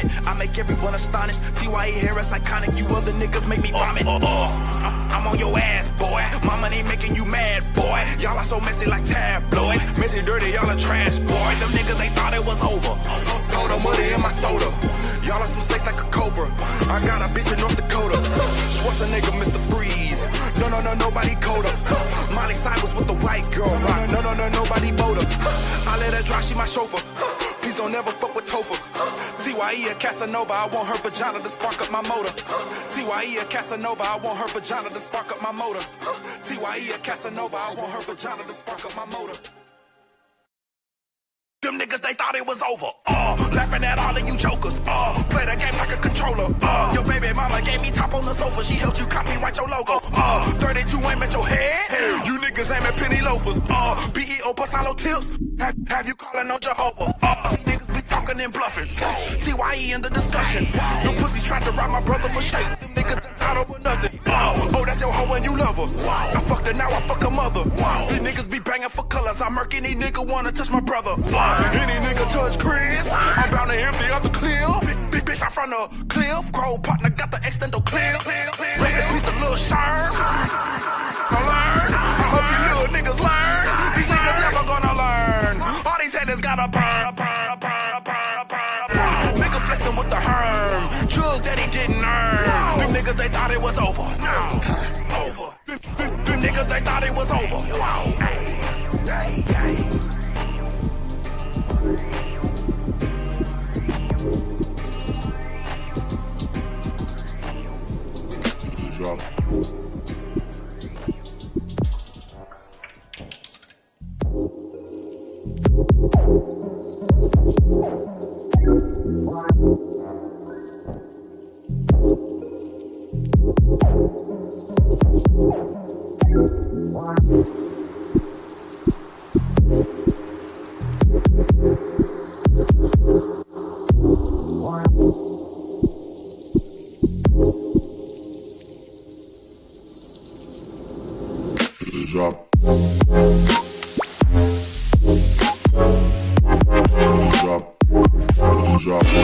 vomit. I make everyone astonished. TYE Harris iconic, you other niggas make me vomit. I'm on your ass, boy. My money making you mad, boy. Y'all are so messy like tabloids. Messy, dirty, y'all are trash, boy. Them niggas, they thought it was over. Throw the money in my soda. Y'all are some snakes like a cobra. I got a bitch in North Dakota. Schwarzenegger, Mr. Freeze. No, nobody colder. Miley Cyrus with the white girl. No, nobody bolder. I let her drive, she my chauffeur. Please don't ever fuck with Topher. TYE a Casanova, I want her vagina to spark up my motor. TYE a Casanova, I want her vagina to spark up my motor. TYE a Casanova, I want her vagina to spark up my motor. Them niggas, they thought it was over. Laughing at all of you jokers. Play the game like a controller. Your baby mama gave me top on the sofa. She helped you copyright your logo. 32 aim at your head. You niggas aim at penny loafers. BEO Pasalo tips. Have you calling on Jehovah? Niggas be talking and bluffing. TYE in the discussion. Them pussies tried to rob my brother for shit. Them niggas out over nothing. That's your hoe and you love her. I fucked her, now I fuck her mother. These niggas be banging for colors. I murk any nigga wanna touch my brother. Any nigga touch Chris, I'm bound to empty out the cliff. Bitch, I'm from the cliff. Crow partner got the extendo clip. Rest in peace to Lil Sherm. I learn. I hope you little niggas learn. These niggas never gonna learn. All these haters gotta burn. Nigga flexing with the herm. Drug that he didn't earn. Them niggas, they thought it was over. Over. Them niggas, they thought it was over. Drop. Drop. Drop.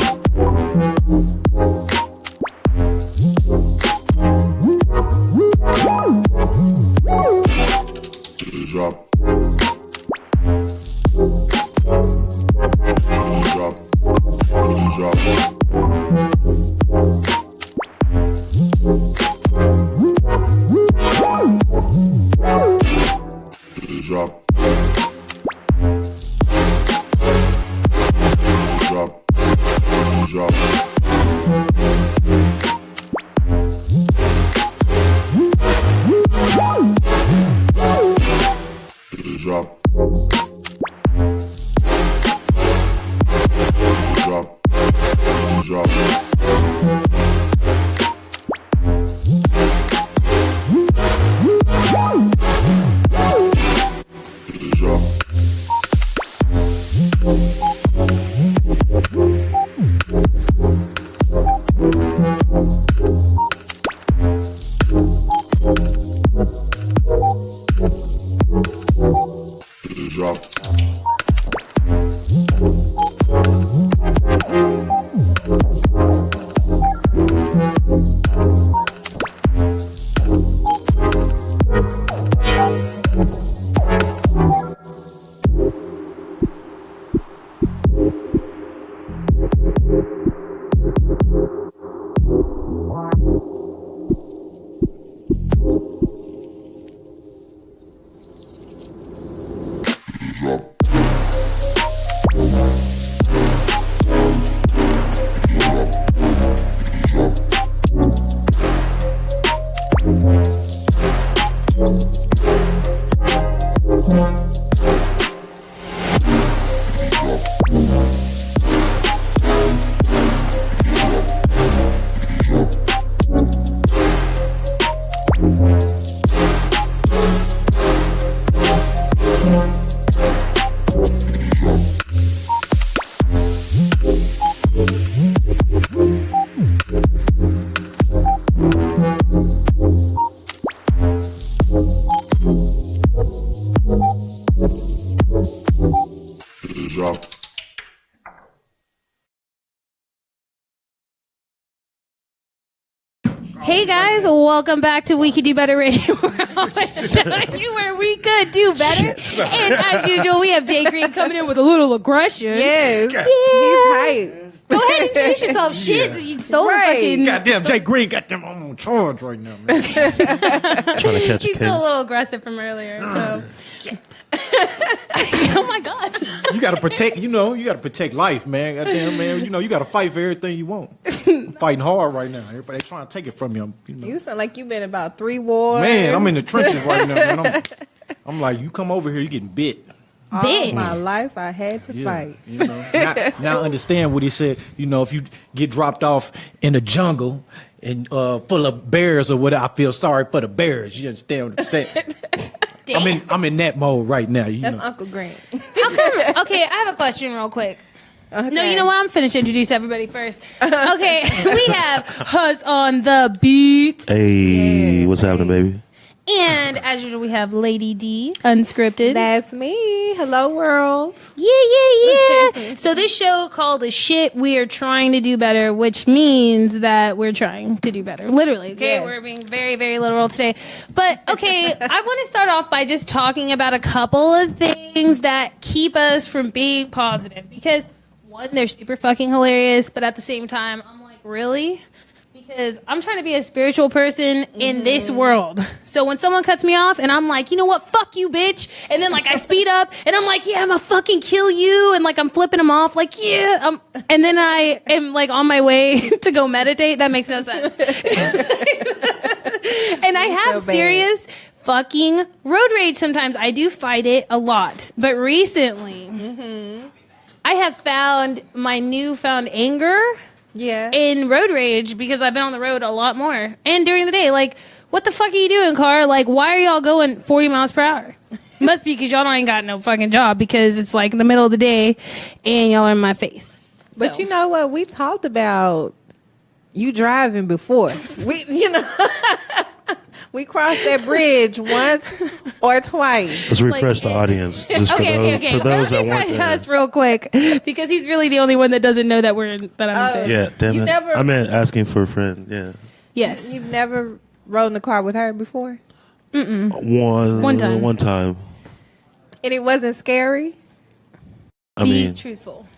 Hey guys, welcome back to We Could Do Better Radio. Where we could do better. And as usual, we have Jay Green coming in with a little aggression. Yes. Yeah. He's hype. Go ahead and introduce yourself. Shit, you stole fucking... Goddamn, Jay Green, goddamn, I'm on charge right now, man. Trying to catch He's a still a case. little aggressive from earlier, so... Oh my God. You gotta protect life, man. Goddamn, man. You gotta fight for everything you want. I'm fighting hard right now. Everybody trying to take it from you. You sound like you've been about 3 wars. Man, I'm in the trenches right now, man. I'm like, you come over here, you getting bit. All Bit. my life, I had to fight. Now I understand what he said. If you get dropped off in the jungle and full of bears or whatever, I feel sorry for the bears. You understand what I'm saying? I'm in that mode right now. That's Uncle Grant. How come... Okay, I have a question real quick. Okay. No, you know what? I'm finished. Introduce everybody first. Okay, we have Huz on the beat. Hey, what's happening, baby? And as usual, we have Lady D, unscripted. That's me. Hello, world. Yeah. So this show called The Shit We Are Trying to Do Better, which means that we're trying to do better. Literally, okay? Yes. We're being very, very literal today. But, okay, I want to start off by just talking about a couple of things that keep us from being positive. Because, one, they're super fucking hilarious, but at the same time, I'm like, really? Because I'm trying to be a spiritual person in this world. So when someone cuts me off and I'm like, you know what, fuck you, bitch. And then like I speed up and I'm like, yeah, I'm gonna fucking kill you. And like I'm flipping them off like, yeah. And then I am like on my way to go meditate. That makes no sense. And I have so serious fucking road rage sometimes. I do fight it a lot. But recently, I have found my newfound anger in road rage because I've been on the road a lot more. And during the day, like, what the fuck are you doing, car? Like, why are y'all going 40 miles per hour? Must be because y'all ain't got no fucking job because it's like in the middle of the day and y'all are in my face. But So. you know what? We talked about you driving before. We crossed that bridge once or twice. Let's refresh the audience. Just Okay. for those that weren't Let's there. us real quick because he's really the only one that doesn't know that I'm in service. Yeah, damn You it. never- I meant asking for a friend. Yeah. Yes. You've never rode in the car with her before? One time. One time. And it wasn't scary? I Be mean, truthful.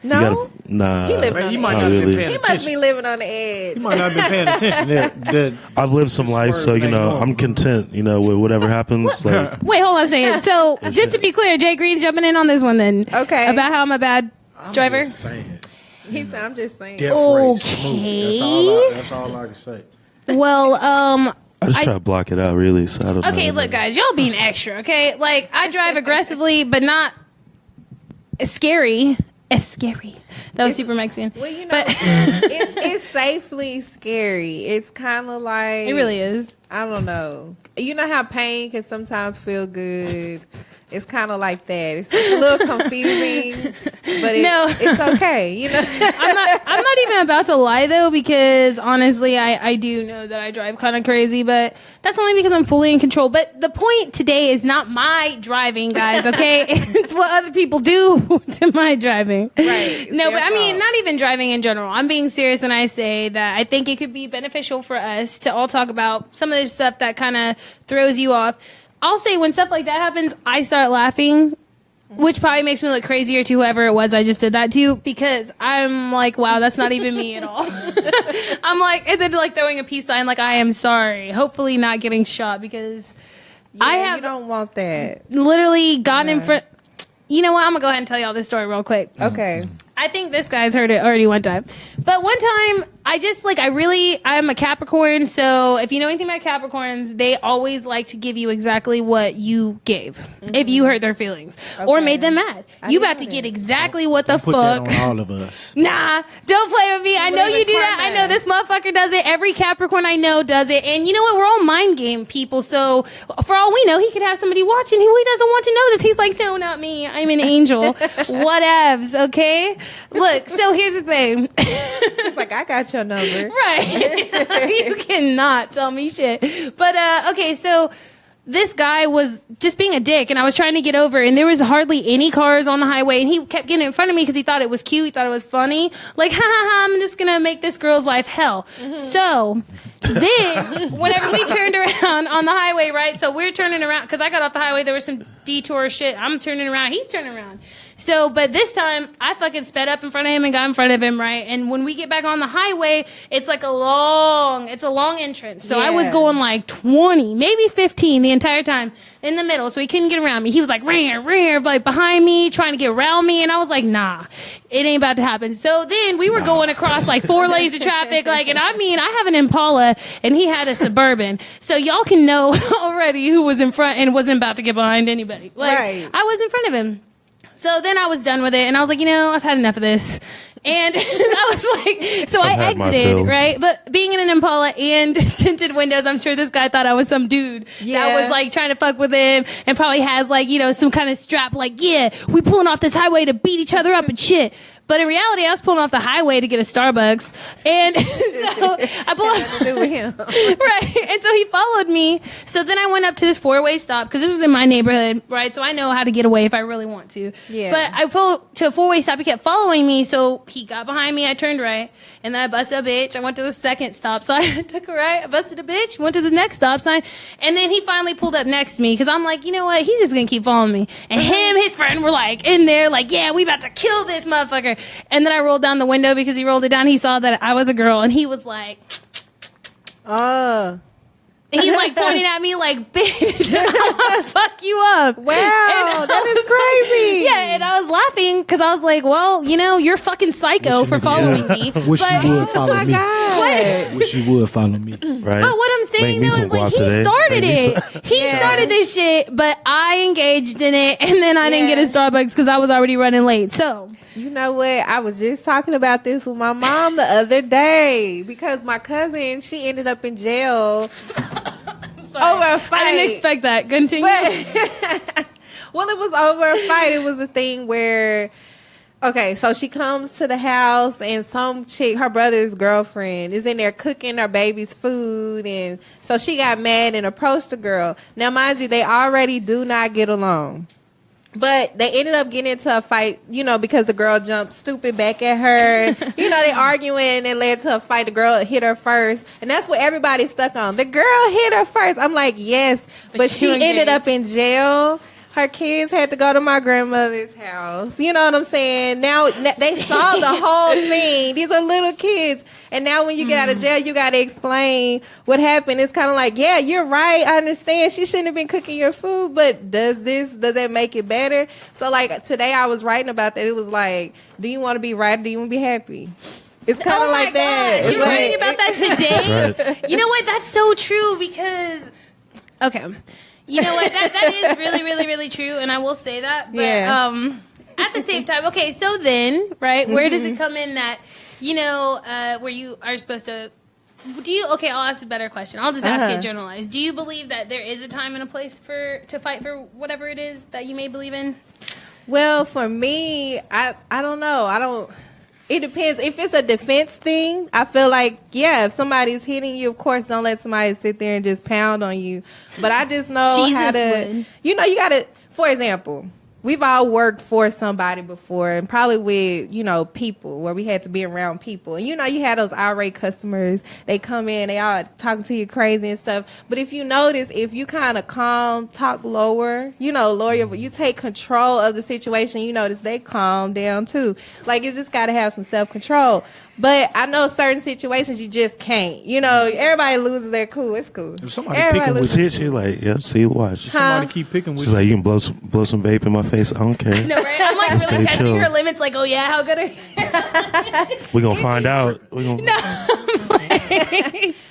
No? nah. He lived Man, on he the might edge. not have really. been paying He must attention. be living on the edge. He might not have been paying attention. I've lived some life, so I'm content. With whatever happens. Like, Wait, hold on a second. So, just to be clear, Jay Green's jumping in on this one then. Okay. About how I'm a bad driver. Just saying. He said, I'm just saying. Death rate smooth. That's all I can say. Well, I just try to block it out, really. So I don't know. okay, look, guys, y'all being extra, okay? Like, I drive aggressively, but not scary. It's scary. That was super Mexican. Well, you know, but it's safely scary. It's kind of like... it really is. I don't know. You know how pain can sometimes feel good? It's kind of like that. It's a little confusing, but it's okay. I'm not even about to lie though, because honestly, I do know that I drive kind of crazy, but that's only because I'm fully in control. But the point today is not my driving, guys. Okay, it's what other people do to my driving. Right. No, but I mean, not even driving in general. I'm being serious when I say that I think it could be beneficial for us to all talk about some of the stuff that kind of throws you off. I'll say when stuff like that happens, I start laughing, which probably makes me look crazier to whoever it was I just did that to, because I'm like, wow, that's not even me at all. I'm like, and then like throwing a peace sign like, I am sorry. Hopefully not getting shot, because you don't want that. literally gotten in front. You know what? I'm going to go ahead and tell y'all this story real quick. Okay. I think this guy's heard it already one time. But one time, I'm a Capricorn, so if you know anything about Capricorns, they always like to give you exactly what you gave if you hurt their feelings or made them mad. You about to get exactly what the Put fuck. that on all of us. Nah, don't play with me. I know you do that. I know this motherfucker does it. Every Capricorn I know does it. And you know what? We're all mind game people. So for all we know, he could have somebody watching who he doesn't want to know this. He's like, no, not me. I'm an angel. Whatevs, okay? Look, so here's the thing. It's like, I got your number. Right. You cannot tell me shit. But, okay, so this guy was just being a dick, and I was trying to get over, and there was hardly any cars on the highway, and he kept getting in front of me because he thought it was cute. He thought it was funny. Like, ha, ha, ha, I'm just going to make this girl's life hell. So Then, whenever we turned around on the highway, right? So we're turning around because I got off the highway. There was some detour shit. I'm turning around. He's turning around. So, but this time, I fucking sped up in front of him and got in front of him, right? And when we get back on the highway, it's like a long entrance. So I was going like 20, maybe 15 the entire time in the middle. So he couldn't get around me. He was like, like behind me, trying to get around me. And I was like, nah, it ain't about to happen. So then we were going across like 4 lanes of traffic. Like, and I mean, I have an Impala and he had a Suburban. So y'all can know already who was in front and wasn't about to get behind anybody. Like, I was in front of him. So then I was done with it, and I was like, I've had enough of this. And I was like, so I exited, right? But being in an Impala and tinted windows, I'm sure this guy thought I was some dude that was like trying to fuck with him and probably has like, some kind of strap like, we pulling off this highway to beat each other up and shit. But in reality, I was pulling off the highway to get a Starbucks. And so I pulled off. To do with him. Right. And so he followed me. So then I went up to this 4-way stop because it was in my neighborhood, right? So I know how to get away if I really want to. Yeah. But I pulled to a 4-way stop. He kept following me. So he got behind me. I turned right. And then I busted a bitch. I went to the second stop. So I took a right. I busted a bitch. Went to the next stop sign. And then he finally pulled up next to me because I'm like, you know what? He's just going to keep following me. And his friend were like in there like, yeah, we about to kill this motherfucker. And then I rolled down the window because he rolled it down. He saw that I was a girl, and he was like, and he's like pointing at me like, bitch, I'm gonna fuck you up. Wow, that is crazy. Yeah, and I was laughing because I was like, well, you're fucking psycho for following me. Wish you would follow me. What? Wish you would follow me. Right. But what I'm saying though is like he started it. He started this shit, but I engaged in it, and then I didn't get a Starbucks because I was already running late. So. You know what? I was just talking about this with my mom the other day because my cousin, she ended up in jail over a fight. I didn't expect that. Continue. Well, it was over a fight. It was a thing where, okay, so she comes to the house and some chick, her brother's girlfriend, is in there cooking her baby's food. And so she got mad and approached the girl. Now, mind you, they already do not get along. But they ended up getting into a fight, because the girl jumped stupid back at her. They arguing and it led to a fight. The girl hit her first. And that's what everybody's stuck on. The girl hit her first. I'm like, yes. But she ended up in jail. Her kids had to go to my grandmother's house. You know what I'm saying? Now they saw the whole thing. These are little kids. And now when you get out of jail, you got to explain what happened. It's kind of like, yeah, you're right. I understand. She shouldn't have been cooking your food. But does that make it better? So like today I was writing about that. It was like, do you want to be right or do you want to be happy? It's kind of like that. You're writing about that today? Right. You know what? That's so true because, okay. You know what? That is really, really, really true, and I will say that. But at the same time, okay, so then, right, where does it come in that, where you are supposed to, okay, I'll ask a better question. I'll just ask it generalized. Do you believe that there is a time and a place to fight for whatever it is that you may believe in? Well, for me, I don't know. It depends. If it's a defense thing, I feel like, if somebody's hitting you, of course, don't let somebody sit there and just pound on you. But I just know how to, you got to, for example, we've all worked for somebody before and probably with, people where we had to be around people. And, you had those irate customers. They come in, they all talking to you crazy and stuff. But if you notice, if you kind of calm, talk lower, lower you take control of the situation, you notice they calm down too. Like, you just got to have some self-control. But I know certain situations you just can't. Everybody loses their cool. It's cool. If somebody picking with you, she like, see, watch. If somebody keep picking with you. She's like, you can blow some vape in my face. I don't care. No, right? I'm like really testing her limits. Like, oh yeah, how good are you? We're going to find out. No.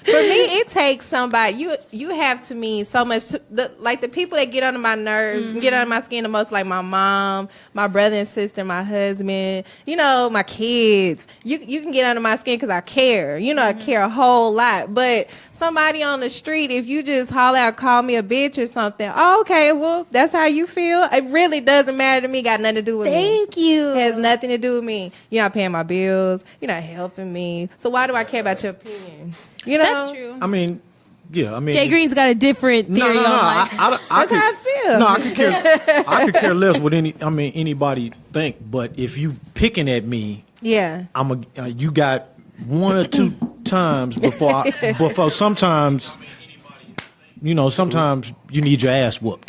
For me, it takes somebody. You have to mean so much. The people that get under my nerves, get under my skin the most, like my mom, my brother and sister, my husband, my kids. You can get under my skin because I care. I care a whole lot. But somebody on the street, if you just holler out, call me a bitch or something, okay, well, that's how you feel. It really doesn't matter to me. Got nothing to do with me. Thank you. It has nothing to do with me. You're not paying my bills. You're not helping me. So why do I care about your opinion? That's true. I mean, Jay Green's got a different theory on life. That's how I feel. No, I could care less what anybody think. But if you picking at me, yeah, you got one or two times before sometimes. You know, sometimes you need your ass whooped.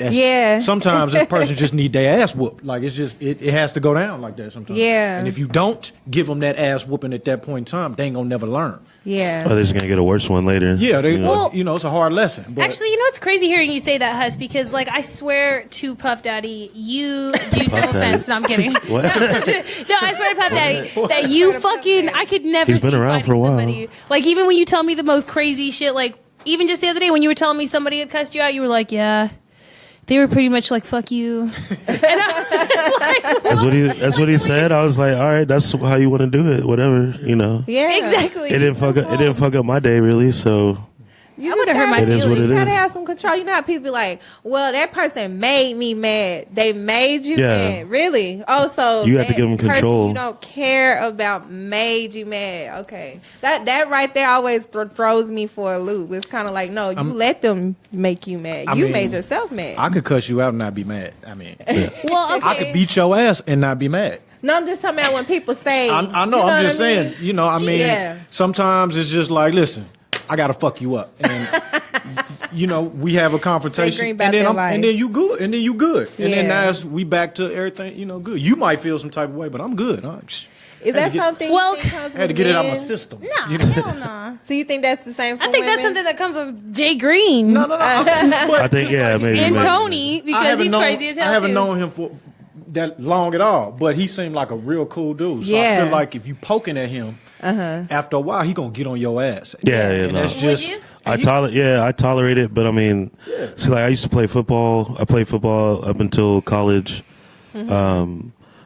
Sometimes this person just need their ass whooped. Like, it's just, it has to go down like that sometimes. Yeah. And if you don't give them that ass whooping at that point in time, they ain't gonna never learn. Yeah. Oh, they're just gonna get a worse one later. Yeah, you know? Well, it's a hard lesson. But actually, you know, it's crazy hearing you say that, Huss, because, like, I swear to Puff Daddy, you do no offense. No, I'm kidding. What? No, I swear to Puff Daddy that you fucking, I could never He's see been around fighting for a while. somebody. Like, even when you tell me the most crazy shit, like, even just the other day when you were telling me somebody had cussed you out, you were like, yeah, they were pretty much like, fuck you. And I was like, That's what he said. I was like, all right, that's how you want to do it. Whatever, you know. Yeah. exactly. It didn't fuck up my day really. So I would have hurt my It is what feelings. it You gotta is. have some control. You know how people be like, well, that person made me mad. They made you Yeah. mad. Really? Oh, so You have to that give them person control. You don't care about made you mad. Okay. That right there always throws me for a loop. It's kind of like, no, you let them make you mad. I You mean, made yourself mad. I could cuss you out and not be mad. I mean, Well, okay. I could beat your ass and not be mad. No, I'm just talking about when people say. I know. you I'm what just I mean? saying. You know, I mean, Yeah. sometimes it's just like, listen, I gotta fuck you up, and you know, we have a They confrontation, agree and about then their life. and then you good, and then you good, and then Yeah. now we back to everything. You know, good. You might feel some type of way, but I'm good. Is that something? Well, you think comes I had to with get it out my men? system. Nah, You know? hell nah. So you think that's the same for I think that's women? something that comes with Jay Green No. But I think maybe. and maybe. Tony because he's crazy as hell I haven't too. known him for that long at all, but he seemed like a real cool dude. So I Yeah. feel like if you poking at him, after a while, he gonna get on your ass. Yeah, and no. that's Would just. you? I tolerate it, but I mean, see, like I used to play football. I played football up until college.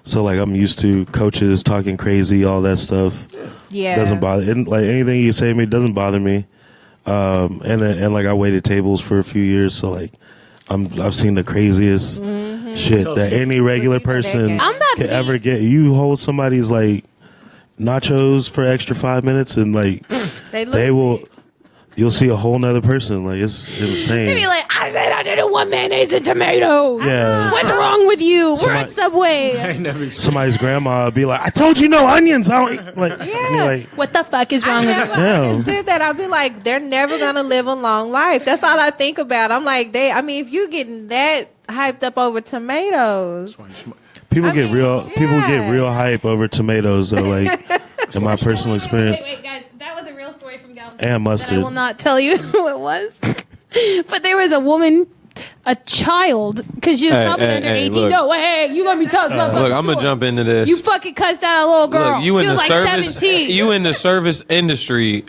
So like I'm used to coaches talking crazy, all that stuff. Yeah. Doesn't bother. And like anything you say to me doesn't bother me. And like I waited tables for a few years, so like I've seen the craziest shit that any regular person I'm about to could be- ever get. You hold somebody's like nachos for extra 5 minutes, and like they will. You'll see a whole nother person. Like it's insane. They'd be like, I said I didn't want mayonnaise and tomatoes. Yeah. What's wrong with you? We're at Subway. I ain't never experienced. Somebody's grandma would be like, "I told you no onions." I don't eat. Like, I mean, like, What the fuck is wrong with you? Yeah. I just did that. I'll be like, they're never gonna live a long life. That's all I think about. I'm like, if you're getting that hyped up over tomatoes, people I get mean, people get yeah. real hype over tomatoes. Though, like in my personal experience. Wait, guys, that was a real story from Galveston. And that mustard. I will not tell you who it was. But there was a woman, a child, because she was probably under 18. look. No, hey, you let me talk about Look, I'm gonna jump into this. You fucking cussed out a little girl. Look, you she in was the like service. 17. You in the service industry,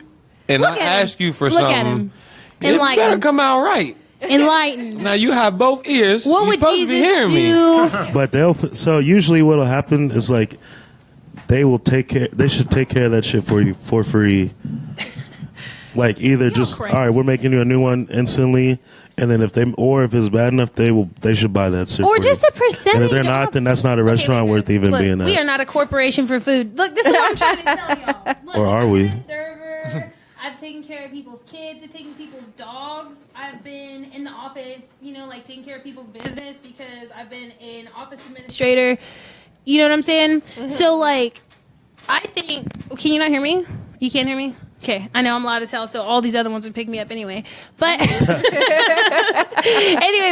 and Look I at him. ask you for Look something. at him. You Enlighten. better come out right. Enlightened. Now you have both ears. What You're would supposed to be Jesus hearing me. do? But so usually what'll happen is like they will take care. They should take care of that shit for you for free. Like either just crazy. all right, we're making you a new one instantly, and then if it's bad enough, they should buy that shit. Or for just you. a percentage. And if they're not, then that's not a restaurant Okay, worth guys, even look, being we at. are not a corporation for food. Look, this is what I'm trying to tell y'all. Look, Or are I've we? been a server. I've taken care of people's kids. I've taken people's dogs. I've been in the office, like taking care of people's business because I've been an office administrator. You know what I'm saying? So, like, I think. Can you not hear me? You can't hear me? Okay, I know I'm loud as hell, so all these other ones would pick me up anyway. But anyway,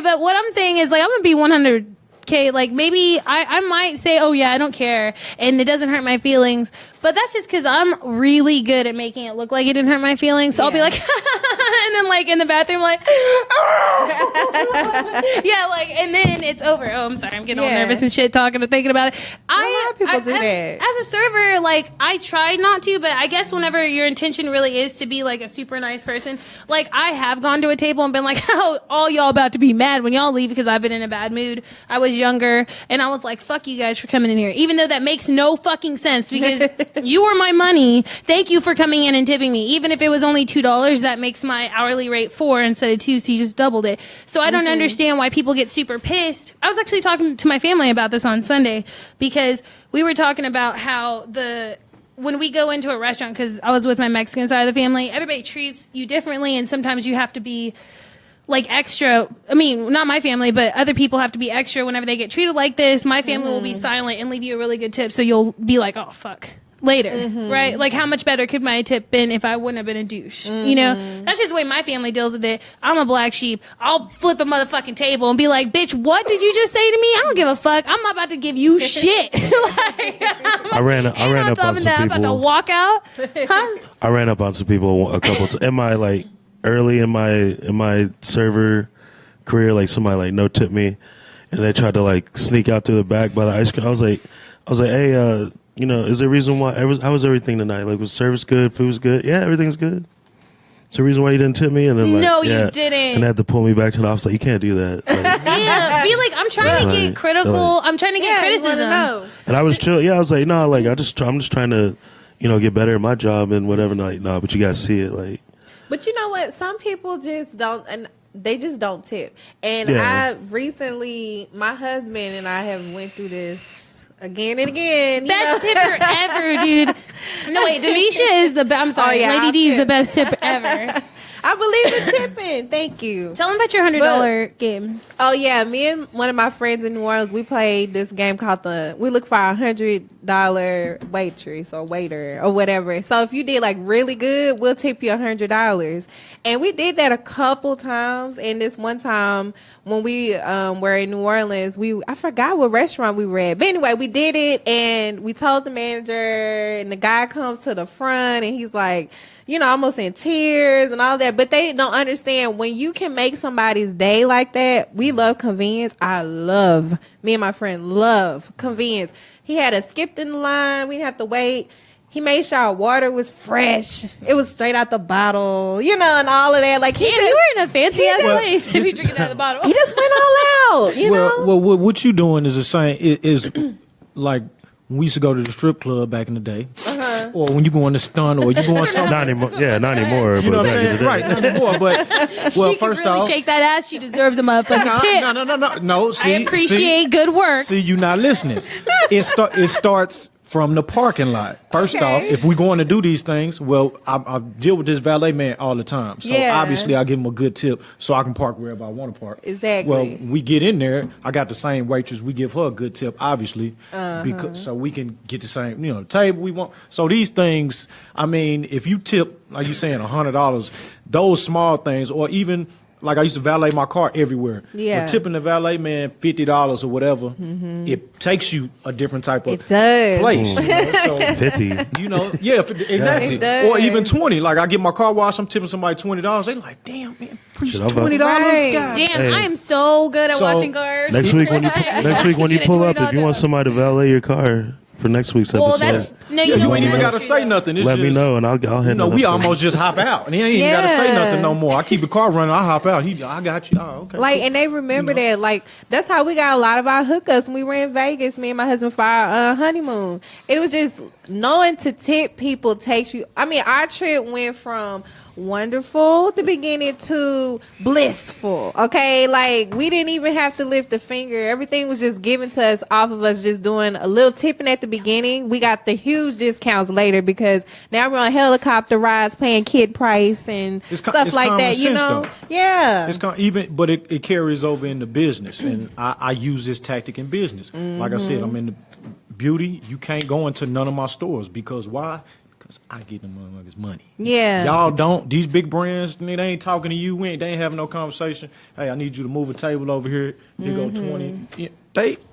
but what I'm saying is, like, I'm gonna be 100K. Like, maybe I might say, oh yeah, I don't care, and it doesn't hurt my feelings. But that's just because I'm really good at making it look like it didn't hurt my feelings. So I'll be like, and then like in the bathroom, like, yeah, like, and then it's over. Oh, I'm sorry, I'm getting all Yeah. nervous and shit talking and thinking about it. a lot of people do that. As a server, like, I try not to, but I guess whenever your intention really is to be like a super nice person, like, I have gone to a table and been like, oh, all y'all about to be mad when y'all leave because I've been in a bad mood. I was younger, and I was like, fuck you guys for coming in here, even though that makes no fucking sense because you were my money. Thank you for coming in and tipping me. Even if it was only $2, that makes my hourly rate $4 instead of $2, so you just doubled it. So I don't understand why people get super pissed. I was actually talking to my family about this on Sunday because we were talking about how when we go into a restaurant, because I was with my Mexican side of the family, everybody treats you differently, and sometimes you have to be like extra. I mean, not my family, but other people have to be extra whenever they get treated like this. My family will be silent and leave you a really good tip, so you'll be like, oh fuck. later, right? Like, how much better could my tip been if I wouldn't have been a douche? You know, that's just the way my family deals with it. I'm a black sheep. I'll flip a motherfucking table and be like, bitch, what did you just say to me? I don't give a fuck. I'm not about to give you shit. Like, I ran up on some I'm about to people. walk out. Huh? I ran up on some people a couple times in my like early in my server career. Like somebody like no tip me, and they tried to like sneak out through the back by the ice cream. I was like, hey, you know, is there a reason why? How was everything tonight? Like, was service good? Food's good? Yeah, everything's good. Is there a reason why you didn't tip me? And then like, No, yeah. you didn't. And they had to pull me back to the office. Like, you can't do that. Like, Yeah, be like, I'm trying to get Like, critical. like- I'm trying to get criticism. and I was chill. Yeah, I was like, no, like I'm just trying to, you know, get better at my job and whatever. Like, no, but you gotta see it. Like, But you know what? Some people just don't, and they just don't tip. And Yeah. I recently, my husband and I have went through this again and again. you Best know? tipper ever, dude. No, wait, Denisha is the best. I'm sorry. yeah, Lady I'll D is the tip. best tipper ever. I believe in tipping. Thank you. Tell them about your $100 game. Oh yeah, me and one of my friends in New Orleans, we played this game called we look for $100 waitress or waiter or whatever. So if you did like really good, we'll tip you $100. And we did that a couple times. And this one time when we were in New Orleans, I forgot what restaurant we were at. But anyway, we did it and we told the manager, and the guy comes to the front and he's like, you know, almost in tears and all that. But they don't understand when you can make somebody's day like that. We love convenience. Me and my friend love convenience. He had us skipped in the line. We didn't have to wait. He made sure our water was fresh. It was straight out the bottle, you know, and all of that. Like, Damn, you were in a fancy ass place if you drink it out of the bottle. he just went all out, you know? Well, what you doing is the same. Is like we used to go to the strip club back in the day, or when you go on the stun, or you go on something. not anymore. Yeah, not anymore. You know but what I'm back in saying? the day. Right, not anymore. But well, She can first really off, shake that ass. She deserves a motherfucking tip. no. See, I appreciate good work. See, you not listening. It starts from the parking lot. First off, if we're going to do these things, well, I deal with this valet man all the time. So Yeah. obviously I give him a good tip so I can park wherever I want to park. Exactly. Well, we get in there, I got the same waitress, we give her a good tip, obviously, because so we can get the same, you know, table we want. So these things, I mean, if you tip, like you saying, $100, those small things, or even like I used to valet my car everywhere. Yeah. But tipping the valet man $50 or whatever, it takes you a different type of It does. place. You know? So 50. you know, yeah, exactly. It does. Or even 20. Like I get my car washed, I'm tipping somebody $20. They like, damn man, appreciate Shit, I'm $20. Right. God. Damn, Hey. I am so good at So, washing cars. Next week when you pull up, if you want some. somebody to valet your car for next week's episode, Well, that's no, you Yeah, know you what? ain't even That's got to true. say nothing. It's let me just, know and I'll You handle know, it. we almost just hop out. And he ain't even got to say Yeah. nothing no more. I keep the car running. I hop out. I got you. Oh, okay. Like, cool. and they remember You know. that. Like, that's how we got a lot of our hookups when we were in Vegas, me and my husband, for our honeymoon. It was just knowing to tip people takes you. I mean, our trip went from wonderful at the beginning to blissful. Okay, like we didn't even have to lift a finger. Everything was just given to us off of us just doing a little tipping at the beginning. We got the huge discounts later because now we're on helicopter rides paying kid price and It's stuff like common that. You sense, know, though. yeah. It's but it carries over into business, and I use this tactic in business. Like I said, I'm in the beauty. You can't go into none of my stores because why? Because I get them motherfuckers money. Yeah. Y'all don't. These big brands, they ain't talking to you. They ain't having no conversation. Hey, I need you to move a table over here. Here go 20. Yeah,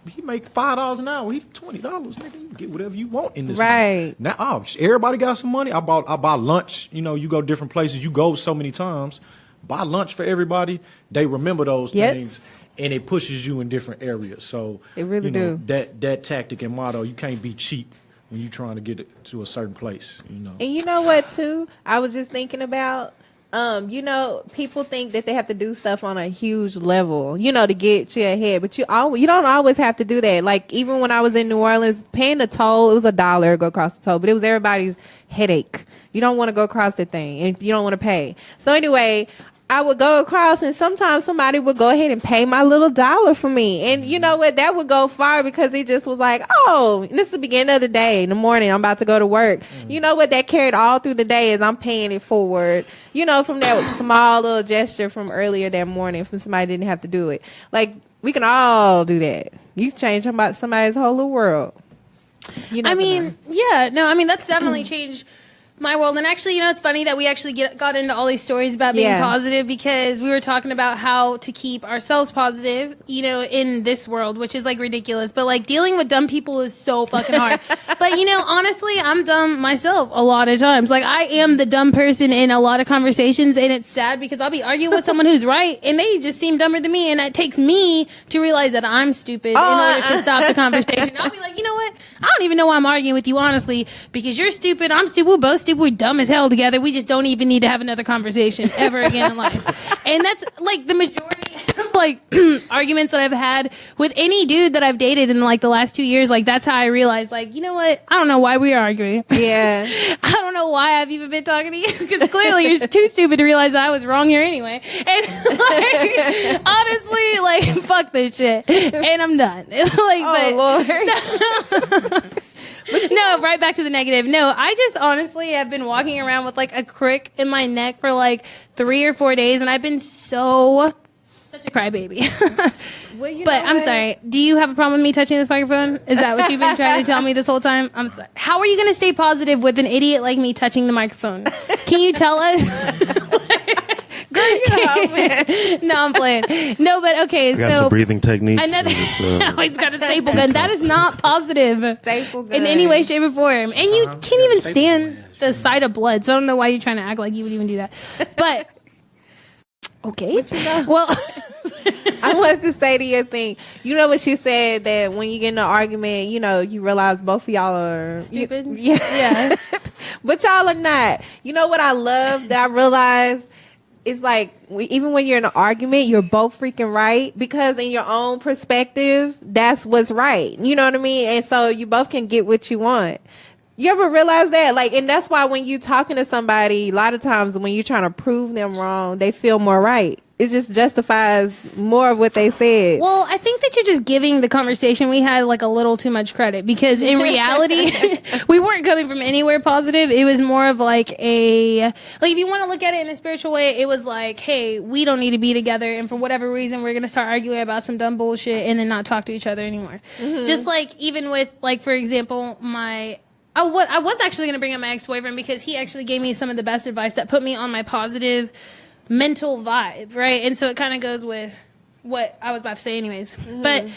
he make $5 an hour. He $20. Nigga, you get whatever you want in this. Right. Now, everybody got some money. I buy lunch. You know, you go different places. You go so many times. Buy lunch for everybody. They remember those Yes. things, and it pushes you in different areas. So It really you know, do. That tactic and motto, you can't be cheap when you're trying to get it to a certain place. You know. And you know what, too? I was just thinking about, you know, people think that they have to do stuff on a huge level, you know, to get you ahead. But you don't always have to do that. Like, even when I was in New Orleans, paying the toll, it was $1 to go across the toll. But it was everybody's headache. You don't want to go across the thing, and you don't want to pay. So anyway, I would go across, and sometimes somebody would go ahead and pay my little $1 for me. And you know what? That would go far because it just was like, oh, and this is the beginning of the day. In the morning, I'm about to go to work. You know what? That carried all through the day as I'm paying it forward. You know, from that small little gesture from earlier that morning from somebody didn't have to do it. Like, we can all do that. You change somebody's whole little world. I mean, yeah, no, I mean, that's definitely changed my world. And actually, it's funny that we actually got into all these stories about being positive, because we were talking about how to keep ourselves positive, in this world, which is like ridiculous. But like dealing with dumb people is so fucking hard. But honestly, I'm dumb myself a lot of times. Like I am the dumb person in a lot of conversations, and it's sad because I'll be arguing with someone who's right and they just seem dumber than me, and it takes me to realize that I'm stupid in order to stop the conversation. I'll be like, you know what? I don't even know why I'm arguing with you, honestly, because you're stupid, I'm stupid, we're both stupid, we're dumb as hell together. We just don't even need to have another conversation ever again in life. And that's like the majority of like arguments that I've had with any dude that I've dated in like the last 2 years. Like that's how I realized, like, you know what? I don't know why we are arguing. Yeah. I don't know why I've even been talking to you, because clearly you're too stupid to realize I was wrong here anyway. And like, honestly, like, fuck this shit. And I'm done. Lord. No, right back to the negative. No, I just honestly have been walking around with like a crick in my neck for like 3 or 4 days, and I've been such a crybaby. But I'm sorry. Do you have a problem with me touching this microphone? Is that what you've been trying to tell me this whole time? I'm sorry. How are you going to stay positive with an idiot like me touching the microphone? Can you tell us? No, I'm playing. No, but okay. I got some breathing techniques. Another, he's got a staple gun. That is not positive Staple gun. in any way, shape, or form. And you can't even stand the sight of blood. So I don't know why you're trying to act like you would even do that. But okay. Well, I wanted to say to your thing. You know what she said, that when you get in an argument, you realize both of y'all are stupid. Yeah. But y'all are not. You know what I love that I realized? It's like, even when you're in an argument, you're both freaking right, because in your own perspective, that's what's right. You know what I mean? And so you both can get what you want. You ever realize that? Like, and that's why when you're talking to somebody, a lot of times when you're trying to prove them wrong, they feel more right. It just justifies more of what they said. Well, I think that you're just giving the conversation we had like a little too much credit, because in reality, we weren't coming from anywhere positive. It was more of like if you want to look at it in a spiritual way, it was like, hey, we don't need to be together, and for whatever reason, we're going to start arguing about some dumb bullshit and then not talk to each other anymore. Mm-hmm. Just like even with, like, for example, I was actually going to bring up my ex-boyfriend, because he actually gave me some of the best advice that put me on my positive mental vibe, right? And so it kind of goes with what I was about to say anyways. Mm-hmm. But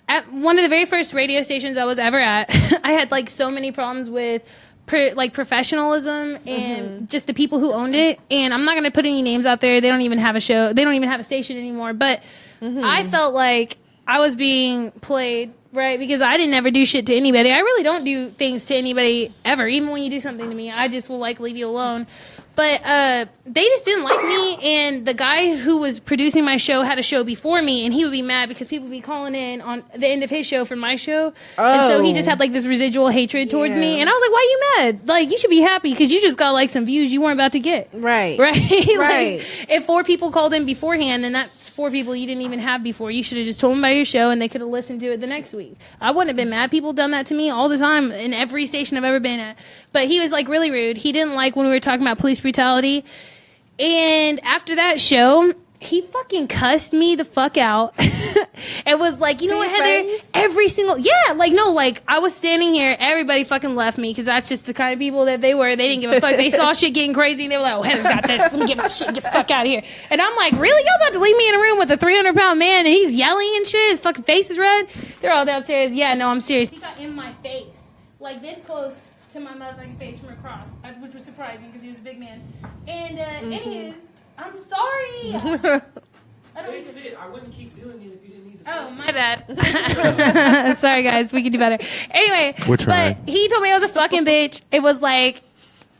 at one of the very first radio stations I was ever at, I had like so many problems with professionalism and just the people who owned it. And I'm not going to put any names out there. They don't even have a show. They don't even have a station anymore. But I felt like I was being played, right? Because I didn't ever do shit to anybody. I really don't do things to anybody ever. Even when you do something to me, I just will like leave you alone. But they just didn't like me, and the guy who was producing my show had a show before me, and he would be mad because people would be calling in on the end of his show for my show. Oh. And so he just had like this residual hatred towards me. And I was like, why are you mad? Like, you should be happy because you just got like some views you weren't about to get. Right. Right? Right. Like, if 4 people called in beforehand, then that's 4 people you didn't even have before. You should have just told them about your show, and they could have listened to it the next week. I wouldn't have been mad. People done that to me all the time in every station I've ever been at. But he was like really rude. He didn't like when we were talking about police brutality. And after that show, he fucking cussed me the fuck out. It was like, you know what, Heather? Every single, I was standing here, everybody fucking left me, because that's just the kind of people that they were. They didn't give a fuck. They saw shit getting crazy, and they were like, oh, Heather's got this. Let me get my shit and get the fuck out of here. And I'm like, really? Y'all about to leave me in a room with a 300-pound man, and he's yelling and shit? His fucking face is red? They're all downstairs. Yeah, no, I'm serious. He got in my face, like this close to my motherfucking face from across, which was surprising because he was a big man. And anyways, I'm sorry. I wouldn't keep doing it if you didn't need to. Oh, my bad. Sorry, guys. We could do better. Anyway, We're trying. But he told me I was a fucking bitch. It was like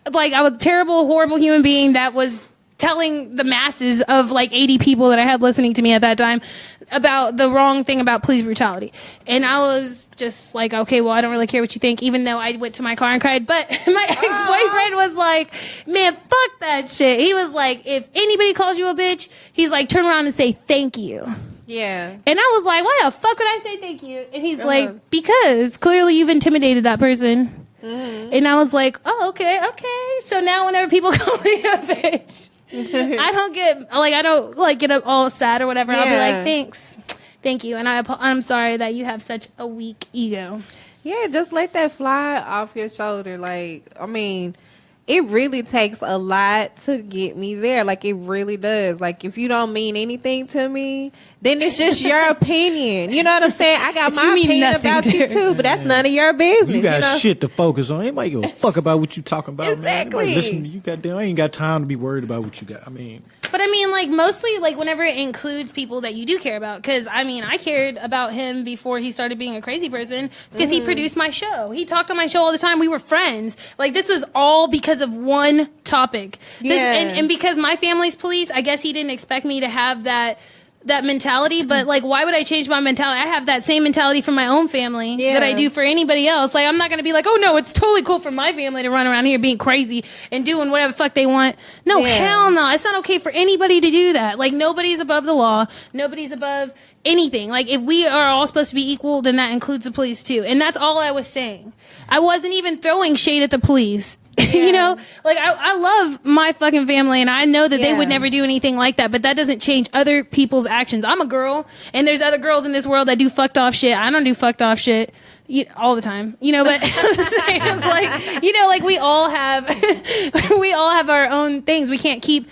I was a terrible, horrible human being that was telling the masses of like 80 people that I had listening to me at that time about the wrong thing about police brutality. And I was just like, okay, well, I don't really care what you think, even though I went to my car and cried. But my ex-boyfriend was like, man, fuck that shit. He was like, if anybody calls you a bitch, he's like, turn around and say thank you. Yeah. And I was like, why the fuck would I say thank you? And he's like, because clearly you've intimidated that person. Mm-hmm. And I was like, oh, okay. So now whenever people call me a bitch, I don't get up all sad or whatever. Yeah. I'll be like, thank you, and I'm sorry that you have such a weak ego. Yeah, just let that fly off your shoulder. Like, I mean, it really takes a lot to get me there. Like, it really does. Like, if you don't mean anything to me, then it's just your opinion. You know what I'm saying? I got my opinion about you too, but that's none of your business. You got know? shit to focus on. Anybody give a fuck about what you talking about, man? Exactly. Anybody listen to you, goddamn. I ain't got time to be worried about what you got. I mean, But I mean, like, mostly, like, whenever it includes people that you do care about. Because, I mean, I cared about him before he started being a crazy person because he produced my show. He talked on my show all the time. We were friends. Like, this was all because of one topic. And because my family's police, I guess he didn't expect me to have that mentality, but like, why would I change my mentality? I have that same mentality for my own family that I do for anybody else. Like, I'm not going to be like, oh no, it's totally cool for my family to run around here being crazy and doing whatever the fuck they want. No, hell no. It's not okay for anybody to do that. Like, nobody's above the law. Nobody's above anything. Like, if we are all supposed to be equal, then that includes the police too. And that's all I was saying. I wasn't even throwing shade at the police. You know, like, I love my fucking family and I know that they would never do anything like that, but that doesn't change other people's actions. I'm a girl and there's other girls in this world that do fucked off shit. I don't do fucked off shit all the time, you know, but like, you know, like, we all have our own things. We can't keep,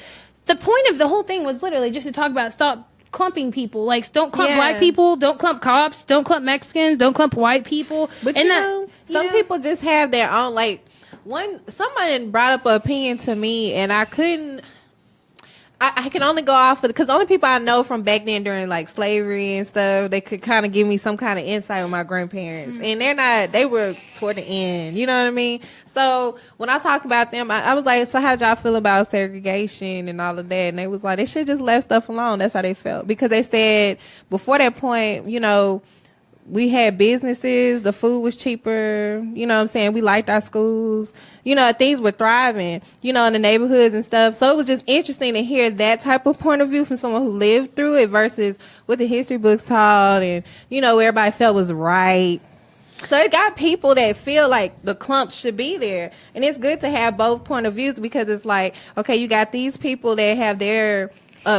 the point of the whole thing was literally just to talk about stop clumping people. Like, don't clump black people, don't clump cops, don't clump Mexicans, don't clump white people. But and some people just have their own, like, somebody brought up an opinion to me, and I couldn't. I can only go off of, because the only people I know from back then during like slavery and stuff, they could kind of give me some kind of insight with my grandparents, and they were toward the end. You know what I mean? So when I talked about them, I was like, so how did y'all feel about segregation and all of that? And they was like, they should just left stuff alone. That's how they felt, because they said before that point, you know, we had businesses, the food was cheaper, you know what I'm saying? We liked our schools, you know, things were thriving, you know, in the neighborhoods and stuff. So it was just interesting to hear that type of point of view from someone who lived through it versus what the history books taught and, you know, everybody felt was right. So it got people that feel like the clumps should be there. And it's good to have both point of views, because it's like, okay, you got these people that have their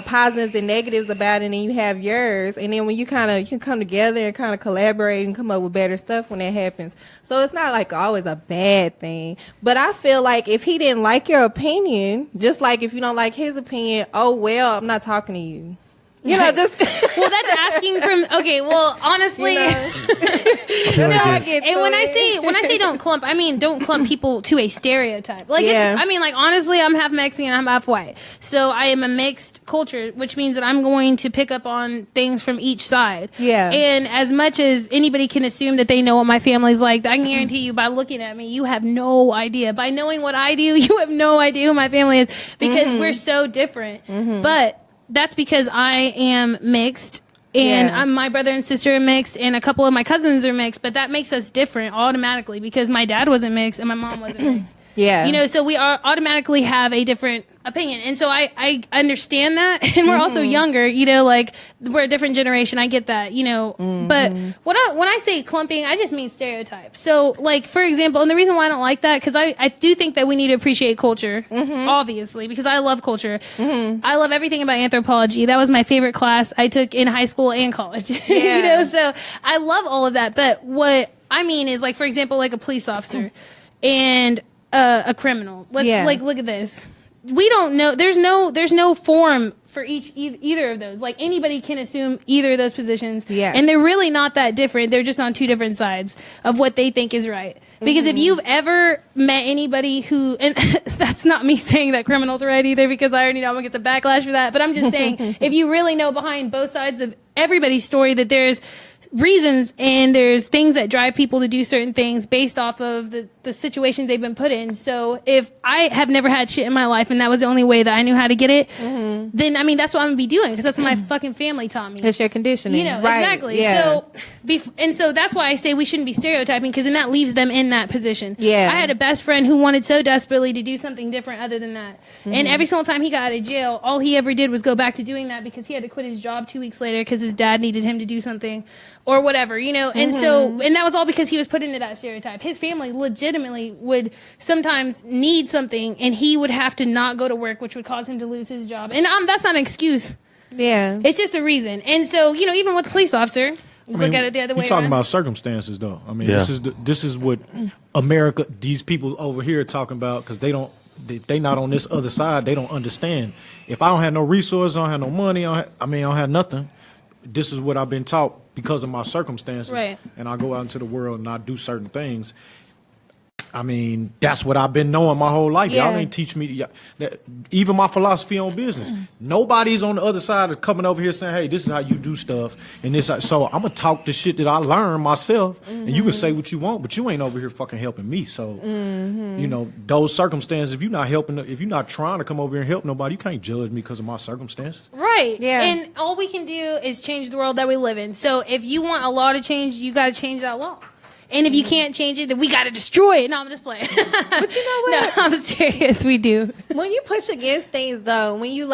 positives and negatives about it, and then you have yours, and then when you can come together and kind of collaborate and come up with better stuff when that happens. So it's not like always a bad thing, but I feel like if he didn't like your opinion, just like if you don't like his opinion, oh well, I'm not talking to you. You know, just well, that's asking from. Okay, well, honestly, you know? And when I say don't clump, I mean don't clump people to a stereotype. Like, like, honestly, I'm half Mexican, I'm half white, so I am a mixed culture, which means that I'm going to pick up on things from each side. Yeah. And as much as anybody can assume that they know what my family's like, I can guarantee you by looking at me, you have no idea. By knowing what I do, you have no idea who my family is, because we're so different. But that's because I am mixed, and my brother and sister are mixed, and a couple of my cousins are mixed, but that makes us different automatically because my dad wasn't mixed and my mom wasn't mixed. You know, so we automatically have a different opinion. And so I understand that. And we're also younger, you know, like, we're a different generation. I get that, you know. But when I say clumping, I just mean stereotype. So, like, for example, and the reason why I don't like that, because I do think that we need to appreciate culture, obviously, because I love culture. I love everything about anthropology. That was my favorite class I took in high school and college. You know, so I love all of that. But what I mean is, like, for example, like a police officer and a criminal. Like, look at this. We don't know. There's no form for either of those. Like, anybody can assume either of those positions. Yeah. And they're really not that different. They're just on two different sides of what they think is right. Because if you've ever met anybody who, and that's not me saying that criminals are right either, because I already know I'm gonna get some backlash for that. But I'm just saying, if you really know behind both sides of everybody's story that there's reasons and there's things that drive people to do certain things based off of the situations they've been put in. So if I have never had shit in my life and that was the only way that I knew how to get it, then I mean, that's what I'm gonna be doing, because that's what my fucking family taught me. It's your conditioning, you know, right? Exactly. So and so that's why I say we shouldn't be stereotyping, because then that leaves them in that position. I had a best friend who wanted so desperately to do something different other than that, and every single time he got out of jail, all he ever did was go back to doing that, because he had to quit his job 2 weeks later because his dad needed him to do something or whatever, you know. And so, and that was all because he was put into that stereotype. His family legitimately would sometimes need something, and he would have to not go to work, which would cause him to lose his job. And that's not an excuse. It's just a reason. And so, you know, even with the police officer, look at it the other way You're talking around. about circumstances, though. I mean, Yeah. this is what America, these people over here are talking about, because if they not on this other side, they don't understand. If I don't have no resources, I don't have no money, I don't have nothing. This is what I've been taught because of my circumstances. Right. And I go out into the world and I do certain things. I mean, that's what I've been knowing my whole life. Yeah. Y'all ain't teach me even my philosophy on business. Nobody's on the other side of coming over here saying, hey, this is how you do stuff. And this, so I'm going to talk the shit that I learned myself. And you can say what you want, but you ain't over here fucking helping me. So, you know, those circumstances, if you're not trying to come over here and help nobody, you can't judge me because of my circumstances. Right. Yeah. And all we can do is change the world that we live in. So if you want a law to change, you got to change that law. And if you can't change it, then we got to destroy it. No, I'm just playing. But you know what? No, I'm serious. We do. When you push against things, though, when you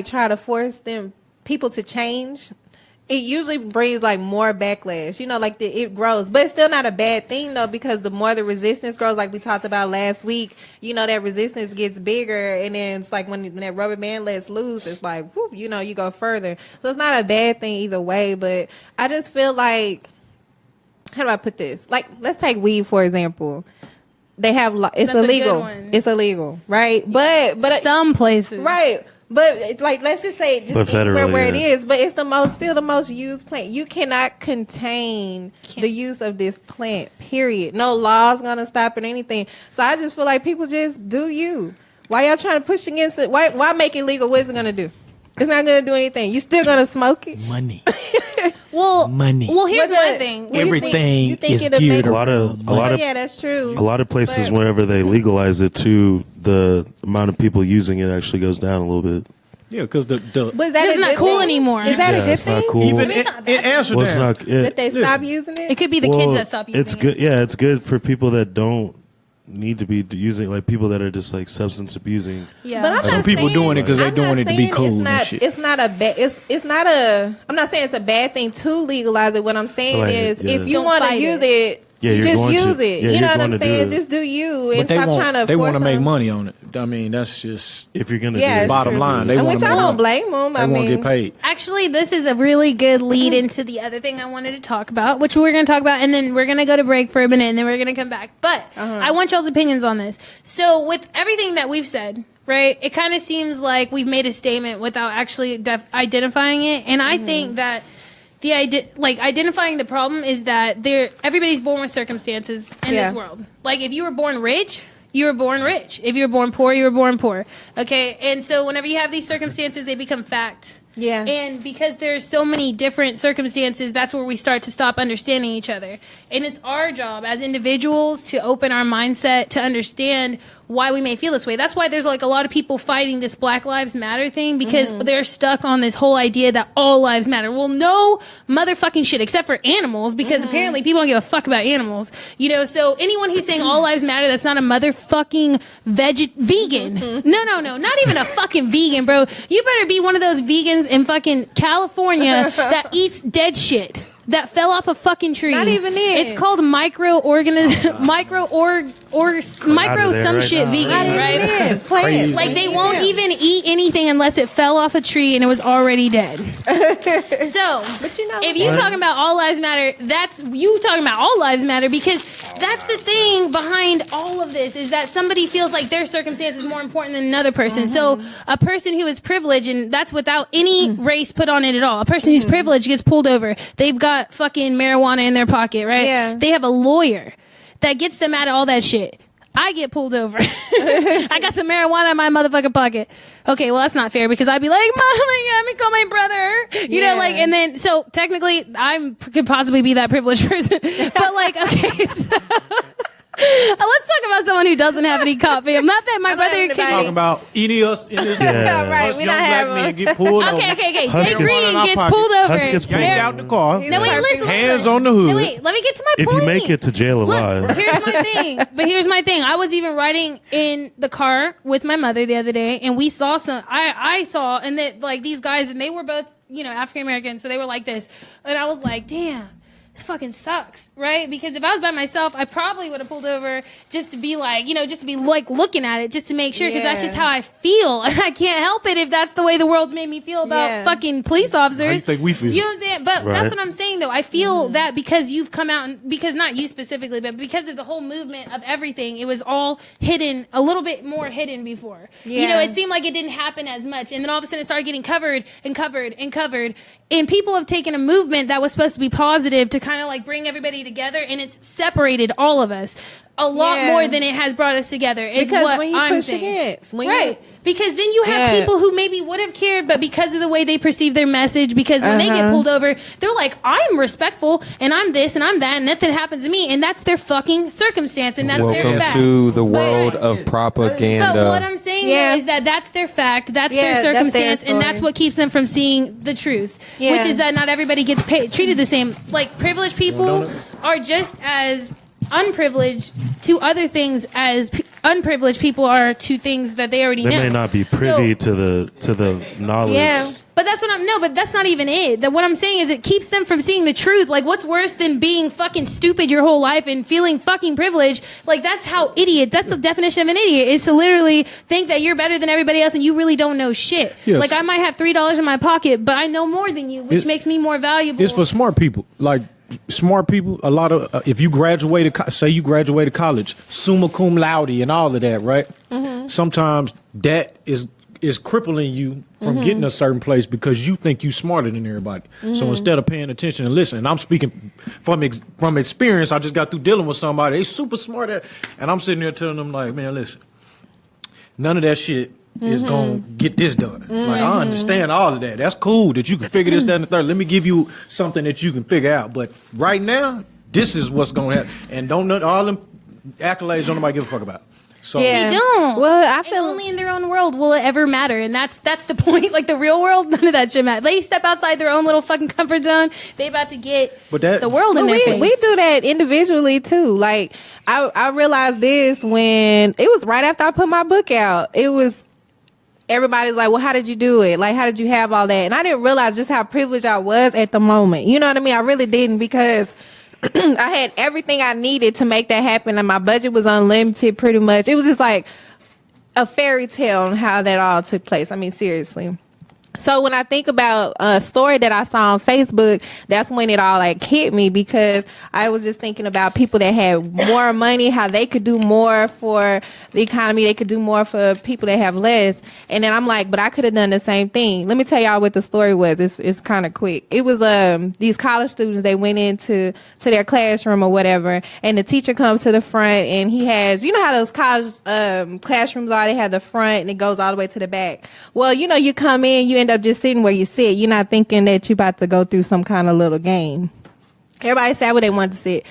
try to force people to change, it usually brings like more backlash. You know, like it grows, but it's still not a bad thing though, because the more the resistance grows, like we talked about last week, you know, that resistance gets bigger, and then it's like when that rubber band lets loose, it's like, whoop, you know, you go further. So it's not a bad thing either way. But I just feel like, how do I put this? Like, let's take weed for example. They have it's That's a good illegal. one. It's illegal, right? But Some places. right. But it's like, let's just say just But anywhere federally, where it yeah. is, but it's still the most used plant. You cannot contain the use of this plant. Period. No law's gonna stop it. Anything. So I just feel like people just do you. Why y'all trying to push against it? Why make it legal? What's it gonna do? It's not gonna do anything. You still gonna smoke it. Money. Well, Money. Well, here's But my thing. what do you Everything you think is it'll geared make- A lot of yeah, that's true. a lot of places But- whenever they legalize it too, the amount of people using it actually goes down a little bit. Yeah, because the But is that It's a not good cool thing? anymore. Is that Yeah, a good it's not thing? cool. even It's in, not in Amsterdam, Well, it's not. That they stop using it? It could be the kids that stop using it's it. good. Yeah, it's good for people that don't need to be using, like people that are just like substance abusing. Yeah. But I'm Some not people saying- doing it 'cause they I'm doing not it to be saying cool it's and not, shit. It's not a bad. It's not a. I'm not saying it's a bad thing to legalize it. What I'm saying Like, is, yeah. if you Don't want to fight use it. it, Yeah, you you're just going to. use it. Yeah, you you're know what going I'm to saying? do it. Just do you and but they stop trying to. they want to make money on it. I mean, that's just If you're gonna Yeah, do it, it's bottom true. line. They And want which to I make don't money. blame them. They I want to mean, get paid. Actually, this is a really good lead into the other thing I wanted to talk about, which we're going to talk about, and then we're going to go to break for a minute, and then we're going to come back. But I want y'all's opinions on this. So with everything that we've said, right, it kind of seems like we've made a statement without actually identifying it. And I think that the identifying the problem is that everybody's born with circumstances in Yeah. this world. Like if you were born rich, you were born rich. If you were born poor, you were born poor. Okay, and so whenever you have these circumstances, they become fact. Yeah. And because there's so many different circumstances, that's where we start to stop understanding each other. And it's our job as individuals to open our mindset to understand why we may feel this way. That's why there's like a lot of people fighting this Black Lives Matter thing, because they're stuck on this whole idea that all lives matter. Well, no motherfucking shit, except for animals, because apparently people don't give a fuck about animals. You know, so anyone who's saying all lives matter, that's not a motherfucking vegan. No, not even a fucking vegan, bro. You better be one of those vegans in fucking California that eats dead shit that fell off a fucking tree. Not even it. It's called micro some right shit now. vegan, Not even right? it. Plants. Like they won't even eat anything unless it fell off a tree and it was already dead. So, But you know if you what? talking about all lives matter, that's you talking about all lives matter, because that's the thing behind all of this, is that somebody feels like their circumstance is more important than another person. So a person who is privileged, and that's without any race put on it at all, a person who's privileged gets pulled over. They've got fucking marijuana in their pocket, right? Yeah. They have a lawyer that gets them out of all that shit. I get pulled over. I got some marijuana in my motherfucking pocket. Okay, well, that's not fair, because I'd be like, Mommy, let me call my brother. You know, like, and then, so technically, could possibly be that privileged person. But, like, okay, so. Let's talk about someone who doesn't have any cop fam. Not that my I don't brother have can. Talking about any us in this Yeah. Right, us we young not black having- men get pulled over. Okay. Hush Jay gets- Green Our gets pocket. pulled over. Hush gets pulled Yanked over. out the car. No, wait, listen. Hands on the hood. No, wait, let me get to my If point. you make it to jail alive, Look, here's my thing. But here's my thing. I was even riding in the car with my mother the other day, and we saw I saw, and that like these guys, and they were both, you know, African American, so they were like this, and I was like, damn. this fucking sucks, right? Because if I was by myself, I probably would have pulled over just to be like, just to be like looking at it, just to make sure, because that's just how I feel. And I can't help it if that's the way the world's made me feel about fucking police officers. How do you think we feel? You know what I'm saying? But that's what I'm saying, though. I feel that because you've come out, and because not you specifically, but because of the whole movement of everything, it was all hidden, a little bit more hidden before. It seemed like it didn't happen as much. And then all of a sudden it started getting covered and covered and covered. And people have taken a movement that was supposed to be positive to kind of like bring everybody together, and it's separated all of us a lot more than it has brought us together. Is because what when you I'm push saying. against, Because then you have people who maybe would have cared, but because of the way they perceive their message, because when they get pulled over, they're like, I'm respectful, and I'm this, and I'm that, and nothing happens to me, and that's their fucking circumstance, and that's their Welcome fact. to the world of propaganda. But what I'm saying is that that's their fact, that's their circumstance, and that's what keeps them from seeing the truth, which is that not everybody gets treated the same. Like, privileged people are just as unprivileged to other things as unprivileged people are to things that they already know. They may not be privy to the knowledge. Yeah. But that's what but that's not even it. That what I'm saying is it keeps them from seeing the truth. Like, what's worse than being fucking stupid your whole life and feeling fucking privileged? Like, that's the definition of an idiot, is to literally think that you're better than everybody else and you really don't know shit. Yes. Like, I might have $3 in my pocket, but I know more than you, which makes me more valuable. It's for smart people. Like, smart people, a lot of, if you graduated, say you graduated college, summa cum laude and all of that, right? Sometimes that is crippling you from getting a certain place because you think you smarter than everybody. So instead of paying attention and listening, and I'm speaking from experience, I just got through dealing with somebody, they super smart and I'm sitting there telling them like, man, listen, none of that shit is going to get this done. Like, I understand all of that. That's cool that you can figure this, that, and the third. Let me give you something that you can figure out. But right now, this is what's going to happen. And all them accolades don't nobody give a fuck about. So They don't. Well, I feel only in their own world will it ever matter, and that's the point. Like, the real world, none of that shit matters. They step outside their own little fucking comfort zone. They about to get the world in their face. We do that individually too. Like, I realized this when it was right after I put my book out. It was. Everybody's like, well, how did you do it? Like, how did you have all that? And I didn't realize just how privileged I was at the moment. You know what I mean? I really didn't, because I had everything I needed to make that happen, and my budget was unlimited pretty much. It was just like a fairy tale on how that all took place. I mean, seriously. So when I think about a story that I saw on Facebook, that's when it all like hit me, because I was just thinking about people that had more money, how they could do more for the economy. They could do more for people that have less. And then I'm like, but I could have done the same thing. Let me tell y'all what the story was. It's kind of quick. It was these college students, they went into their classroom or whatever, and the teacher comes to the front, and he has, you know how those college classrooms are, they have the front and it goes all the way to the back. Well, you know, you come in, you end up just sitting where you sit. You're not thinking that you're about to go through some kind of little game. Everybody sat where they wanted to sit.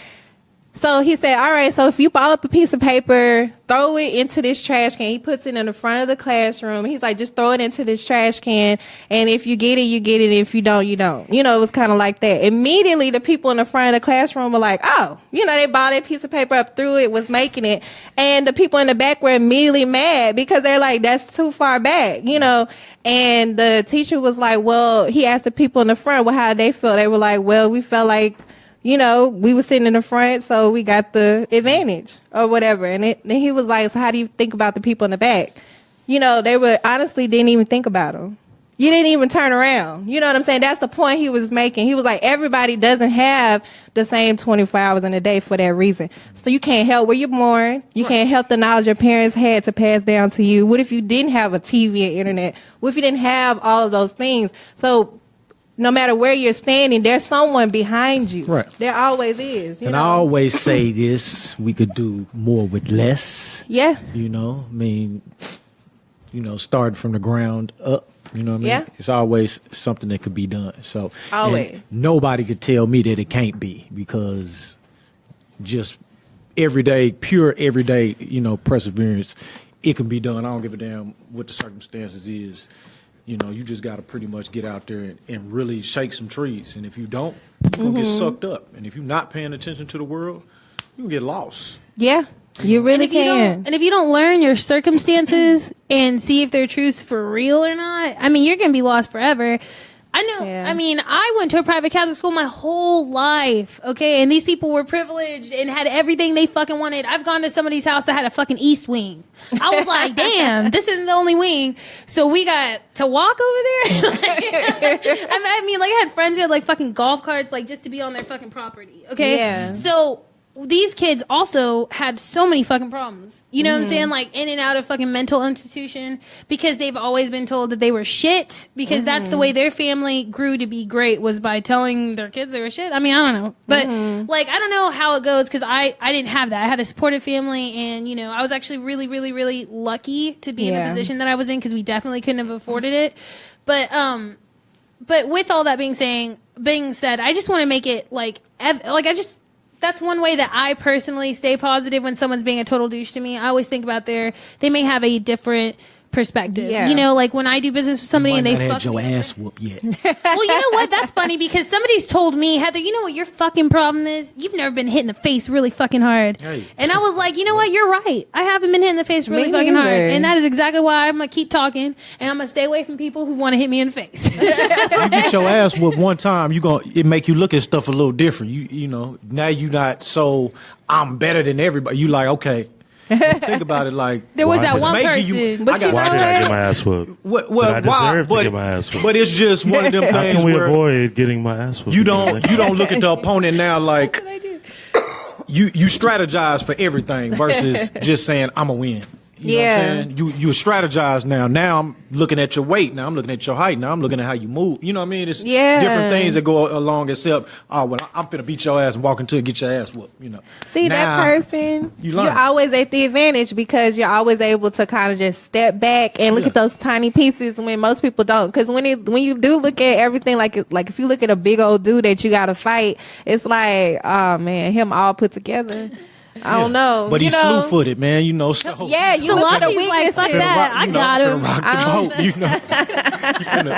So he said, all right, so if you ball up a piece of paper, throw it into this trash can. He puts it in the front of the classroom. He's like, just throw it into this trash can. And if you get it, you get it. If you don't, you don't. You know, it was kind of like that. Immediately, the people in the front of the classroom were like, oh, you know, they balled that piece of paper up, threw it, was making it. And the people in the back were immediately mad because they're like, that's too far back, you know. And the teacher was like, well, he asked the people in the front, well, how did they feel? They were like, well, we felt like, you know, we were sitting in the front, so we got the advantage or whatever. And then he was like, so how do you think about the people in the back? You know, they were honestly didn't even think about them. You didn't even turn around. You know what I'm saying? That's the point he was making. He was like, everybody doesn't have the same 24 hours in a day for that reason. So you can't help where you're born. You can't help the knowledge your parents had to pass down to you. What if you didn't have a TV and internet? What if you didn't have all of those things? So no matter where you're standing, there's someone behind you. Right. There always is. And I always say this, we could do more with less. Yeah. You know, I mean, you know, starting from the ground up. You know what I mean? Yeah. It's always something that could be done. So always. Nobody could tell me that it can't be, because just everyday, pure everyday, you know, perseverance, it can be done. I don't give a damn what the circumstances is. You know, you just got to pretty much get out there and really shake some trees. And if you don't, you're going to get sucked up. And if you're not paying attention to the world, you can get lost. Yeah. You really can. And if you don't learn your circumstances and see if they're truths for real or not, I mean, you're going to be lost forever. I know. Yeah. I mean, I went to a private Catholic school my whole life, okay? And these people were privileged and had everything they fucking wanted. I've gone to somebody's house that had a fucking east wing. I was like, damn, this isn't the only wing. So we got to walk over there. I mean, like, I had friends who had, like, fucking golf carts, like, just to be on their fucking property, okay? Yeah. So these kids also had so many fucking problems. You know what I'm saying? Like, in and out of fucking mental institution because they've always been told that they were shit because that's the way their family grew to be great was by telling their kids they were shit. I mean, I don't know. But, like, I don't know how it goes because I didn't have that. I had a supportive family and, you know, I was actually really, really, really lucky to be in the position that I was in because we definitely couldn't have afforded it. But with all that being said, I just want to make it, like, that's one way that I personally stay positive when someone's being a total douche to me. I always think about they may have a different perspective. Yeah. You know, like when I do business with somebody and they Might not fuck had your me ass whooped yet. Well, you know what? That's funny because somebody's told me, Heather, you know what your fucking problem is? You've never been hit in the face really fucking hard. Hey. And I was like, you know what? You're right. I haven't been hit in the face really Me fucking hard. neither. And that is exactly why I'm going to keep talking and I'm going to stay away from people who want to hit me in the face. You get your ass whooped one time, it make you look at stuff a little different. You know, now you not so I'm better than everybody. You like, okay. Think about it like There was Why? that one Maybe person. you- But you Why know did I what? get my ass whooped? well, But I why? deserve to get my ass whooped. But it's just one of them How things can we where avoid getting my ass whooped? you don't look at the opponent now like you strategize for everything versus just saying I'm a win. You know what I'm saying? You strategize now. Now I'm looking at your weight. Now I'm looking at your height. Now I'm looking at how you move. You know what I mean? It's different things that go along except, oh, well, I'm finna beat your ass and walk into it and get your ass whooped, you know. See, Now, that person, you learn. you're always at the advantage because you're always able to kind of just step back and look at those tiny pieces when most people don't. Because when you do look at everything, like if you look at a big old dude that you got to fight, it's like, oh, man, him all put together. I don't know. But he's you know? slew-footed, man, you know. So Yeah, you So look at the Lossie's like, fuck weaknesses. that. I got him. Rock the boat, you know.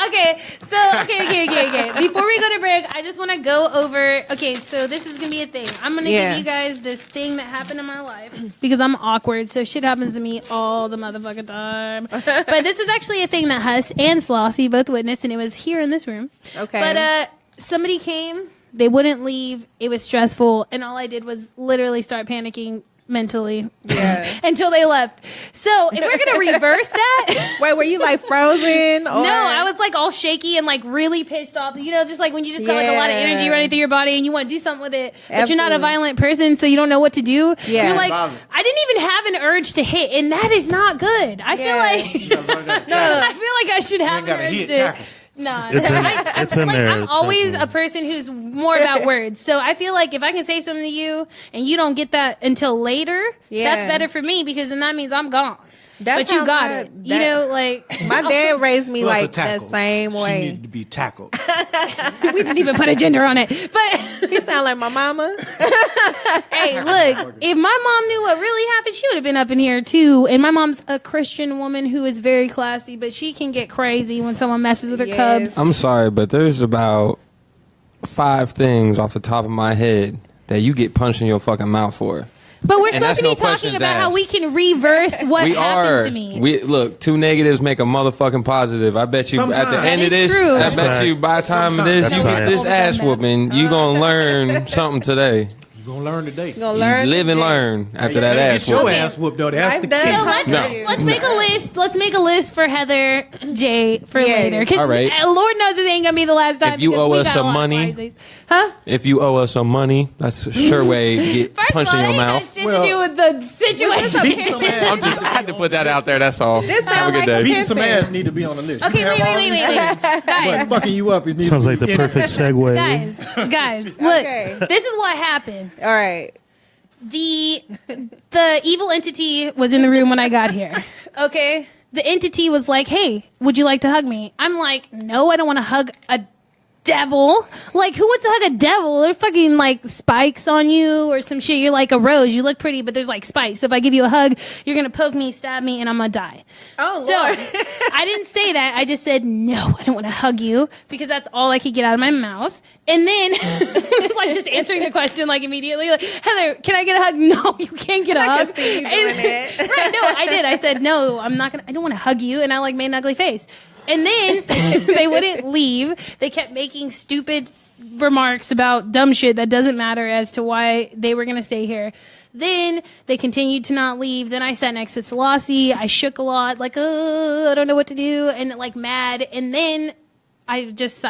Okay, so okay. Before we go to break, I just want to go over. Okay, so this is gonna be a thing. I'm gonna give you guys this thing that happened in my life because I'm awkward, so shit happens to me all the motherfucking time. But this was actually a thing that Huss and Slossie both witnessed, and it was here in this room. Okay. But somebody came. They wouldn't leave. It was stressful, and all I did was literally start panicking mentally until they left. So if we're gonna reverse that. Wait, were you like frozen? Or? No, I was like all shaky and like really pissed off. You know, just like when you just got like a lot of energy running through your body and you want to do something with it, but you're not a violent person, so you don't know what to do. Yeah. You're like, I didn't even have an urge to hit, and that is not good. I feel like I feel like I should have an urge to. No, It's in there. I'm always a person who's more about words. So I feel like if I can say something to you and you don't get that until later, that's better for me because then that means I'm gone. That's but you how got my- it. You know, like My dad raised me Plus a like that tackle. same She way. needed to be tackled. we didn't even put a gender on it. But He sound like my mama. hey, look, if my mom knew what really happened, she would have been up in here too. And my mom's a Christian woman who is very classy, but she can get crazy when someone messes with her Yes. cubs. I'm sorry, but there's about 5 things off the top of my head that you get punched in your fucking mouth for. But we're And supposed that's to be no talking questions about how asked. we can reverse what We happened are. to me. We look, 2 negatives make a motherfucking positive. I bet you at the Sometimes. end That of is this, true. I That's bet you by the time of this, That's you get science. this ass whooping, you gonna learn something today. You're going to learn today. You gonna learn. Live and today. learn after that Get ass your whooping. ass whooped, though. That's Life the does key. So come let's, to you. let's make a list. Let's make a list for Heather J for later. Because All right. Lord knows it ain't gonna be the last time. If you because owe we us got some a lot of money- prizes. Huh? If you owe us some money, that's a sure way to get First punched of all, in your that ain't mouth. got shit to do with the situation. I had to put that out there. That's all. This Have a sound good like day. a Beating some pimpin'. ass need to be on the list. Okay, You have all these things, wait. But Guys, fucking you up. It needs Sounds to like the be in- perfect segue. guys, look. Okay. This is what happened. All right. The evil entity was in the room when I got here. Okay? The entity was like, "Hey, would you like to hug me?" I'm like, "No, I don't want to hug a devil. Like, who wants to hug a devil? There's fucking like spikes on you or some shit. You're like a rose. You look pretty, but there's like spikes. So if I give you a hug, you're gonna poke me, stab me, and I'm gonna die." Oh, So Lord. I didn't say that. I just said, "No, I don't want to hug you," because that's all I could get out of my mouth. And then, like, just answering the question, like, immediately, like, "Heather, can I get a hug?" "No, you can't get a hug." see you doing And- it. Right, no, I did. I said, "No, I'm not gonna, I don't want to hug you." And I, like, made an ugly face. And then they wouldn't leave. They kept making stupid remarks about dumb shit that doesn't matter as to why they were going to stay here. Then they continued to not leave. Then I sat next to Selassie. I shook a lot, like, I don't know what to do, and like mad. And then I just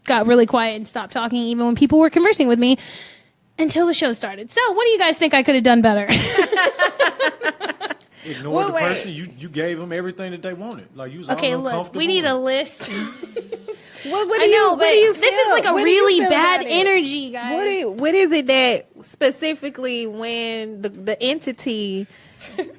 got really quiet and stopped talking, even when people were conversing with me, until the show started. So, what do you guys think I could have done better? Ignore the person. You gave them everything that they wanted. Like, you was okay, all look, we need a list. What do I know, you, what do you but this feel? is like a What do you really feel bad about it? energy, guys. What is it that specifically when the entity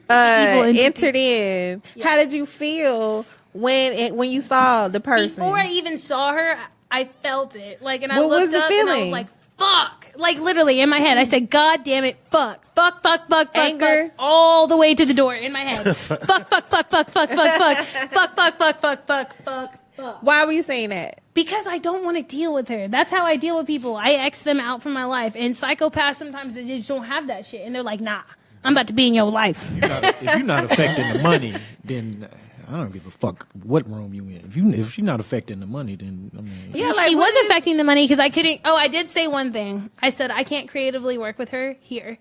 entity. entered in? Yeah. How did you feel when you saw the person? Before I even saw her, I felt it. Like, and I What was looked the up and I feeling? was like, fuck. Like, literally in my head, I said, God damn it, fuck. Fuck, fuck, fuck, fuck, Anger? fuck, all the way to the door in my head. Fuck, fuck, fuck, fuck, fuck, fuck, fuck. Fuck, fuck, fuck, fuck, fuck, fuck. Why were you saying that? Because I don't want to deal with her. That's how I deal with people. I X them out from my life. And psychopaths, sometimes they just don't have that shit. And they're like, nah, I'm about to be in your life. If you're not affecting the money, then I don't give a fuck what room you in. If she's not affecting the money, then I mean, Yeah, like, she what was is- affecting the money because I couldn't. Oh, I did say one thing. I said I can't creatively work with her here,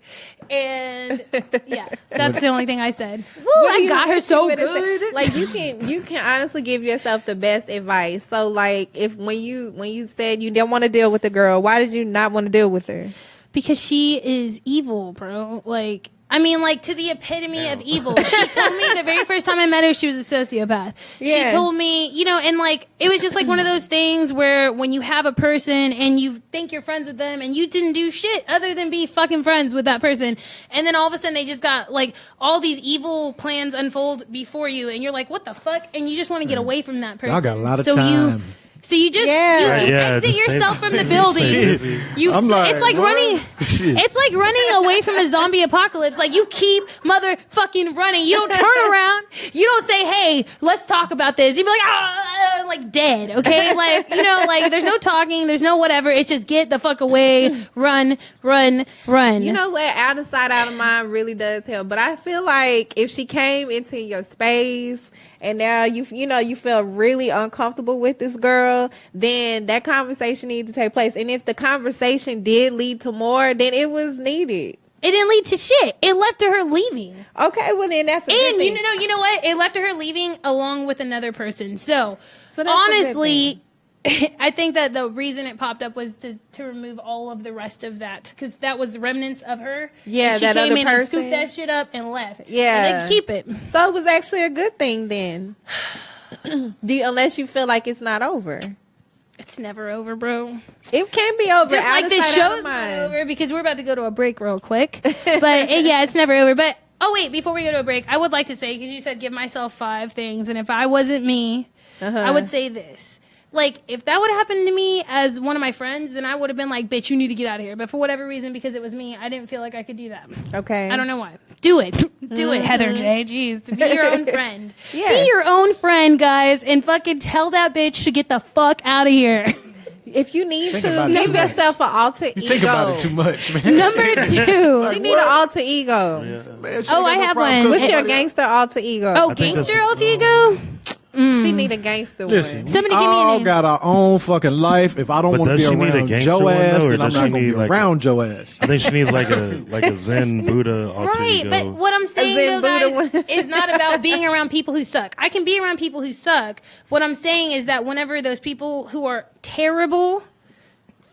and yeah, that's the only thing I said. Woo, What do I you got her think so you would've good. said? Like you can honestly give yourself the best advice. So like if when you said you didn't want to deal with the girl, why did you not want to deal with her? Because she is evil, bro. Like, I mean, like, to the epitome of evil. She told me the very first time I met her, she was a sociopath. Yeah. She told me, you know, and like, it was just like one of those things where when you have a person and you think you're friends with them and you didn't do shit other than be fucking friends with that person. And then all of a sudden they just got like all these evil plans unfold before you. And you're like, what the fuck? And you just want to get away from that person. y'all got a lot of So time. So you just Yeah. you Right, yeah, exit just yourself stay- from the building. busy. I'm like, it's like what? running. Shit. It's like running away from a zombie apocalypse. Like you keep motherfucking running. You don't turn around. You don't say, "Hey, let's talk about this." You be like, "Ah," like dead. Okay, like you know, like there's no talking. There's no whatever. It's just get the fuck away. Run, run, run. You know what? Out of sight, out of mind really does help. But I feel like if she came into your space and now you feel really uncomfortable with this girl, then that conversation needs to take place. And if the conversation did lead to more, then it was needed. It didn't lead to shit. It led to her leaving. Okay, well then that's a good And thing. you know what? It led to her leaving along with another person. So that's a good honestly, I think that the reason it popped up was to remove all of the rest of that because that was the remnants of her. Yeah, and she that came other in and person. scooped that shit up and left. Yeah. and they keep it. So it was actually a good thing then. Unless you feel like it's not over. It's never over, bro. It can be over. Just out like of this sight, out of show's not mind. over because we're about to go to a break real quick. But yeah, it's never over. But oh wait, before we go to a break, I would like to say because you said give myself 5 things, and if I wasn't me, I would say this. Like, if that would have happened to me as one of my friends, then I would have been like, bitch, you need to get out of here. But for whatever reason, because it was me, I didn't feel like I could do that. Okay. I don't know why. Do it. Do it, Heather J. Jeez. Be your own friend. Yes. Be your own friend, guys, and fucking tell that bitch to get the fuck out of here. If you need Think to, about it give too much. yourself an alter ego. You think about it too much, man. Number 2. She need an alter ego. Man, she Oh, ain't got I no have problem one. cooking What's your somebody else. gangster alter ego? Oh, think that's- gangster alter ego? She need a gangster Listen, one. Somebody we give me a all name. got our own fucking life. If I don't But want to does be she need a around gangster Joe one, ass, though, or then I'm does not she gonna be need, like, around Joe ass. I think she needs like a Zen Buddha alter Right, ego. but what I'm saying Zen though, Buddha guys, one. is not about being around people who suck. I can be around people who suck. What I'm saying is that whenever those people who are terrible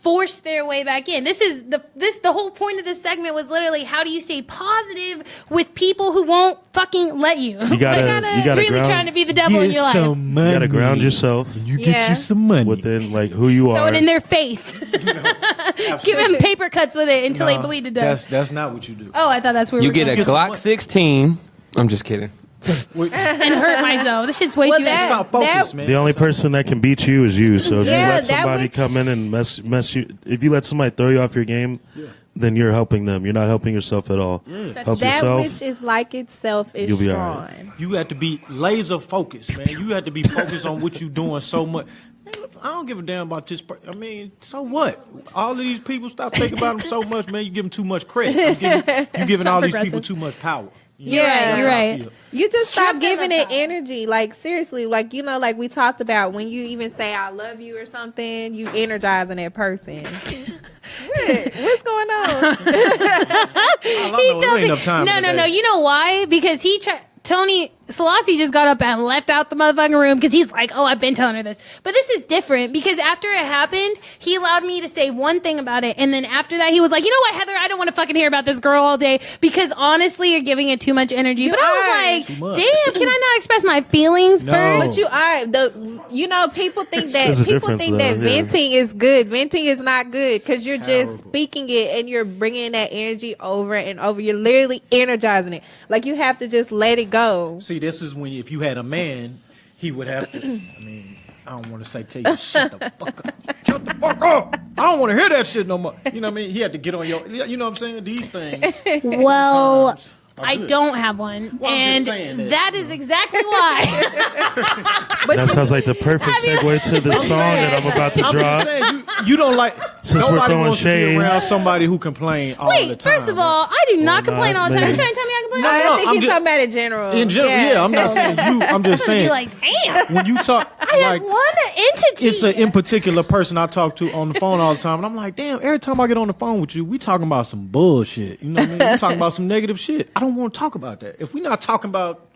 force their way back in, the whole point of this segment was literally how do you stay positive with people who won't fucking let you. You gotta really ground, trying to be the devil in your life. money. you gotta ground yourself You Yeah. get you some money. within like who you Throw are. it in their face. Give them paper cuts with it until they bleed to death. That's not what you do. Oh, I thought that's where You we're get a going. Get some Glock money. 16. I'm just kidding. and hurt myself. This shit's way Well, too that- It's not focus, that- man. The only person that can beat you is you. So if Yeah, you let that somebody which- come in and mess you, if you let somebody throw you off your game, then you're helping them. You're not helping yourself at all. Help That yourself. which is like itself is You'll be all strong. right. You have to be laser focused, man. You have to be focused on what you're doing so much. Man, look, I don't give a damn about this. I mean, so what? All of these people stop thinking about them so much, man. You give them too much credit. You're giving all these people progressive. too much power. Yeah. You're right. Yeah. You just Strip stop them giving it aside. energy. Like, seriously, like, you know, like we talked about, when you even say I love you or something, you energizing that person. What's going on? He there ain't enough time No, in the no, day. no. You know why? Because Tony Selassie just got up and left out the motherfucking room because he's like, oh, I've been telling her this. But this is different because after it happened, he allowed me to say one thing about it. And then after that, he was like, you know what, Heather, I don't want to fucking hear about this girl all day because honestly, you're giving it too much energy. But I was Too like, much. damn, can I not express my feelings No. first? But you are you know, people think that There's a difference, though, yeah. venting is good. Venting is not good because you're just speaking it and you're bringing that energy over and over. You're literally energizing it. Like, you have to just let it go. See, this is when if you had a man, he would have to. I mean, I don't want to say tell you shut the fuck up. Shut the fuck up. I don't want to hear that shit no more. You know what I mean? He had to get on your. You know what I'm saying? These things. Well, sometimes are I good. don't have one. Well, I'm and just saying that, that is exactly why. But That sounds like the perfect segue to the song that I'm about to I'm drop. just saying, you don't like. Since we're nobody throwing wants to shade. be around somebody who complain all the Wait, time. first of all, I do not complain all the time. man. You trying to tell me I complain? No, I no, think I'm he's just- talking about in general. In general, yeah, I'm not saying you. I'm just Be saying like, damn. when you talk, I have like one entity. it's an in particular person I talk to on the phone all the time, and I'm like, damn. Every time I get on the phone with you, we talking about some bullshit. You know what I mean? We talking about some negative shit. I don't want to talk about that. If we're not talking about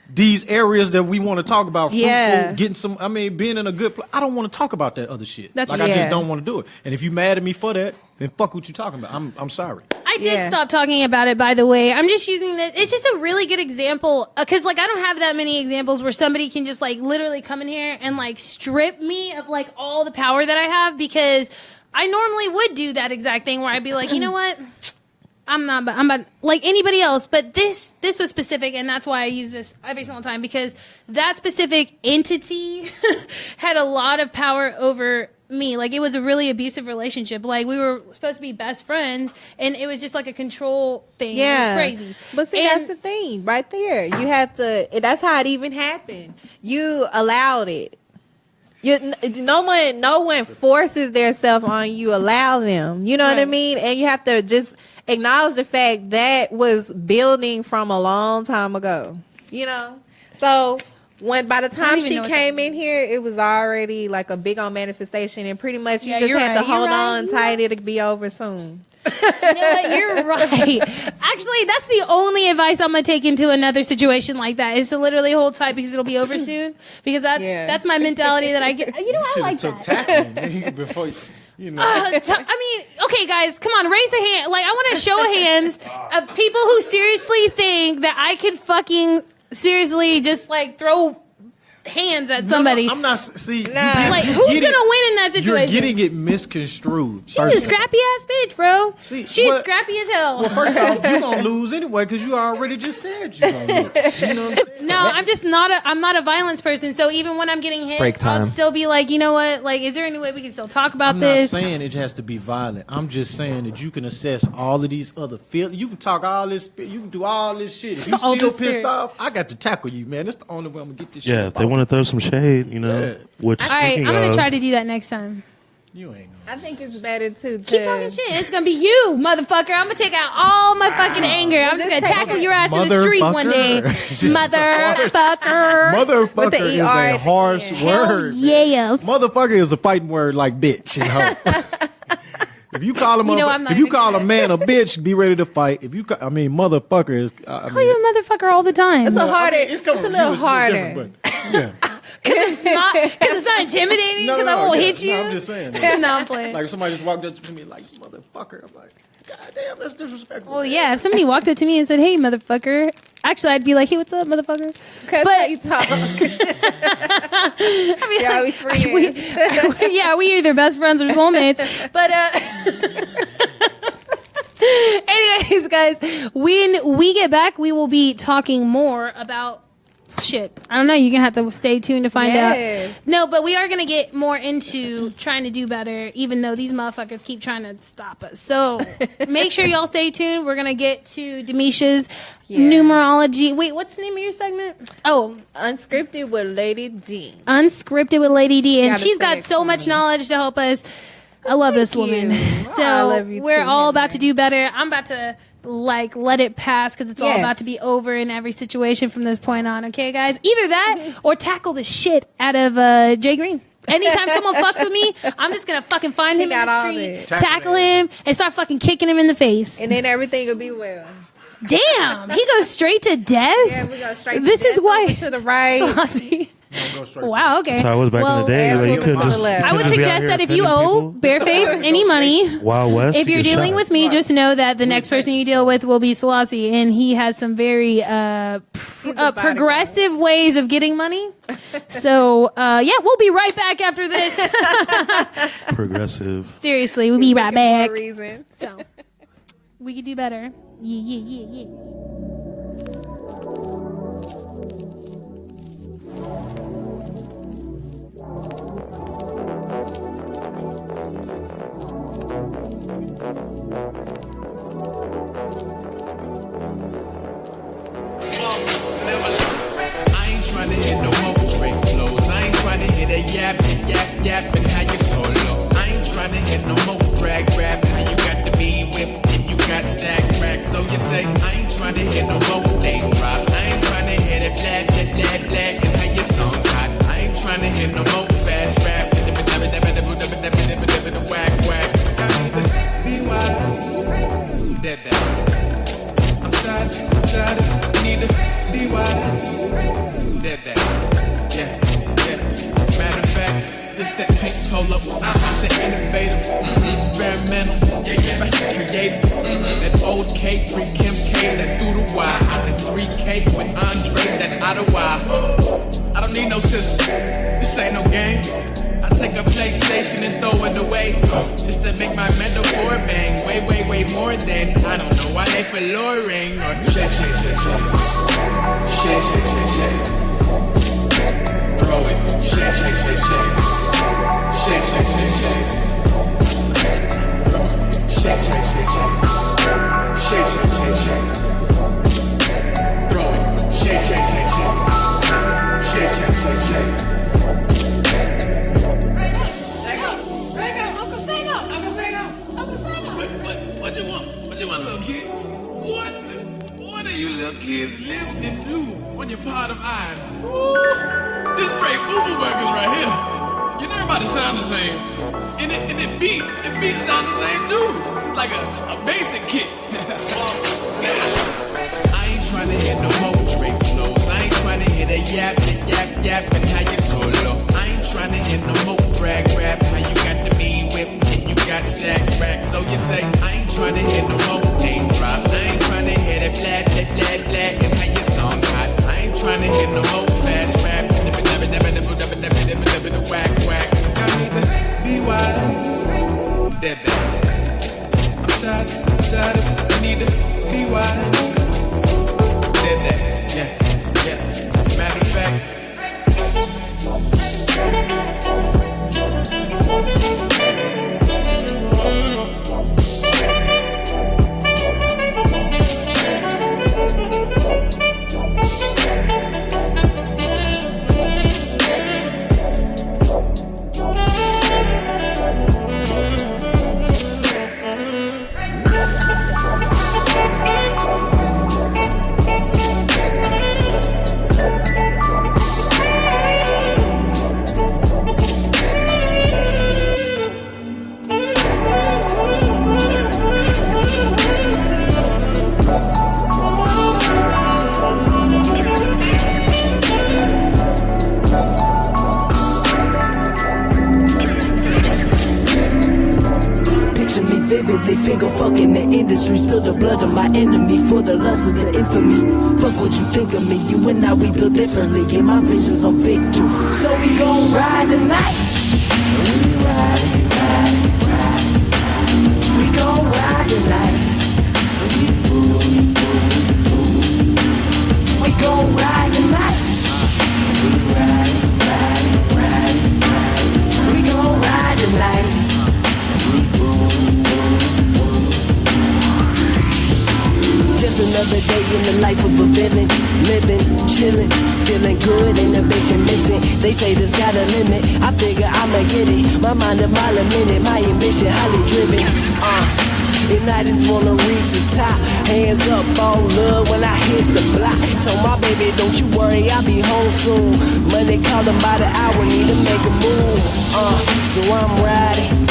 these areas that we want to talk about, fruitful, Yeah. getting some. I mean, being in a good place. I don't want to talk about that other shit. That's like true. I just Yeah. don't want to do it. And if you mad at me for that, then fuck what you talking about. I'm sorry. I did Yeah. stop talking about it, by the way. I'm just using that. It's just a really good example because, like, I don't have that many examples where somebody can just like literally come in here and like strip me of like all the power that I have because I normally would do that exact thing where I'd be like, you know what? I'm not like anybody else, but this was specific, and that's why I use this every single time because that specific entity had a lot of power over me. Like, it was a really abusive relationship. Like, we were supposed to be best friends, and it was just like a control thing. Yeah. It was crazy. But see, And- that's the thing right there. You have to, that's how it even happened. You allowed it. No one forces their self on you. Allow them. You know what I Right. mean? And you have to just acknowledge the fact that was building from a long time ago. You know? So by the time even she know what came that in here, it was already like a big old manifestation, and pretty much you Yeah, just you're had to right, you're hold right, on you're tight. It'll be over soon. You know what? You're right. Actually, that's the only advice I'm gonna take into another situation like that is to literally hold tight because it'll be over soon. Because that's my mentality that I get. You know, I like took that. tackling before you know. I mean, okay, guys, come on, raise a hand. Like, I want a show of hands of people who seriously think that I could fucking seriously just like throw hands at somebody. No, I'm not. See, Like, who's gonna win in that situation? You're getting it misconstrued. She's a scrappy ass bitch, bro. See, She's what- scrappy as hell. Well, first off, you're gonna lose anyway because you already just said you're gonna lose. You know what I'm saying? No, I'm just not I'm not a violence person. So even when I'm getting hit, Break time. I'll still be like, you know what? Like, is there any way we can still talk about I'm this? not saying it has to be violent. I'm just saying that you can assess all of these other feelings. You can talk all this. You can do all this shit. If you All still this pissed spirit. off, I got to tackle you, man. That's the only way I'm gonna get this shit. Yeah, if they want to throw some shade, you know. Yeah. Which All right, I'm speaking gonna of, try to do that next time. You ain't gonna. I think it's better to Keep talking shit. It's gonna be you, motherfucker. I'm gonna take out all my fucking anger. I'm just gonna tackle your ass in the street one day, motherfucker. Motherfucker With the is ER a at the harsh end. word. Yes. Motherfucker is a fighting word like bitch and hoe. If you call a You know, I'm not if you even call a gonna- man a bitch, be ready to fight. If you, motherfucker is. I Call you a motherfucker all the time. It's a harder. it's coming It's a from you, little harder. different, but, yeah. Because it's not intimidating. No, Because no, I won't yeah. hit you. No, I'm just saying. No, I'm playing. Like if somebody just walked up to me like motherfucker. I'm like, God damn, that's disrespectful. Well, yeah. If somebody walked up to me and said, "Hey, motherfucker," actually, I'd be like, "Hey, what's up, motherfucker?" Cause But- how you talk. I mean, Yeah, we friends. yeah, we either best friends or soulmates. But anyways, guys, when we get back, we will be talking more about shit. I don't know. You're gonna have to stay tuned to find Yes. out. No, but we are gonna get more into trying to do better, even though these motherfuckers keep trying to stop us. So make sure y'all stay tuned. We're gonna get to Demisha's numerology. Wait, what's the name of your segment? Oh, Unscripted with Lady D. Unscripted with Lady D, and Gotta she's say got it so much clean. knowledge to help us. I love this woman. you. So I love you we're too, all Heather. about to do better. I'm about to like let it pass because it's all Yes. about to be over in every situation from this point on. Okay, guys, either that or tackle the shit out of Jay Green. Anytime someone fucks with me, I'm just gonna fucking find him in got all the street, that. tackle him, and start fucking kicking him in the face. And then everything will be well. Damn, he goes straight to death. Yeah, we go straight. This to is death, why- over to the right. Saucy. Wow. Okay. That's how it was back in the day. yeah, Like, you people couldn't on the just. left. I would just be out suggest here that if you offending owe people. Bareface any money, Wild West, if you you're get dealing shot. with me, just know that the next person you deal with will be Selassie, and he has some very He's the body progressive ways of getting money. So yeah, we'll be right back after this. Progressive. Seriously, we'll be right For a back. reason. So we could do better. Yeah. I ain't tryna hit no more straight flows. I ain't tryna hit a yap, and how you solo. I ain't tryna hit no more brag, how you got to be whipped and you got stacks, racks. So you say, I ain't tryna hit no more name drops. I ain't tryna hit it black, and how your song hot. I ain't tryna hit no more fast rap. Whack. I need to be wise. Dead. I'm tired. I need to be wise. Dead. Yeah. Matter of fact, this that pink polo. The innovative, experimental, fresh creative. That old K, pre-Kim K, that through the Y. I'm the 3K with Andre, that Ottawa. I don't need no system. This ain't no game. I take a PlayStation and throw it away just to make my metaphor bang. Way more than I don't know why they alluring or shake. Throw it, shake. Shake. Throw it, shake. Throw it, shake. What you want, little kid? What are you little kids listening to on your pot of iron? This straight boo-boo burgers right here. You know everybody sound the same. And it beat sound the same too. It's like a basic kick. I ain't trying to hit no more straight flows. I ain't trying to hit a yap, and how you solo. I ain't trying to hit no more brag, how you got to be whipped and you got stacks, racks. So you say, I ain't trying to hit no more name drops. I ain't trying to hit it black, and how your song hot. I ain't trying to hit no more fast rap. Whack. I need to be wise. Dead. I'm tired. I need to be wise. Dead. Yeah. Matter of fact. Vividly finger fucking the industry, spill the blood of my enemy for the lust of the infamy. Fuck what you think of me, you and I we build differently. Get my visions on victory, so we gon' ride tonight. We ride. We gon' ride tonight. We gon' ride tonight. We ride. We gon' ride tonight. Just another day in the life of a villain. Living, chillin', feeling good, inhibition missing. They say there's got a limit. I figure I'ma get it. My mind a mile a minute, my ambition highly driven. and I just wanna reach the top. Hands up, all love when I hit the block. Told my baby, don't you worry, I'll be home soon. Money calling by the hour, need to make a move. So I'm riding,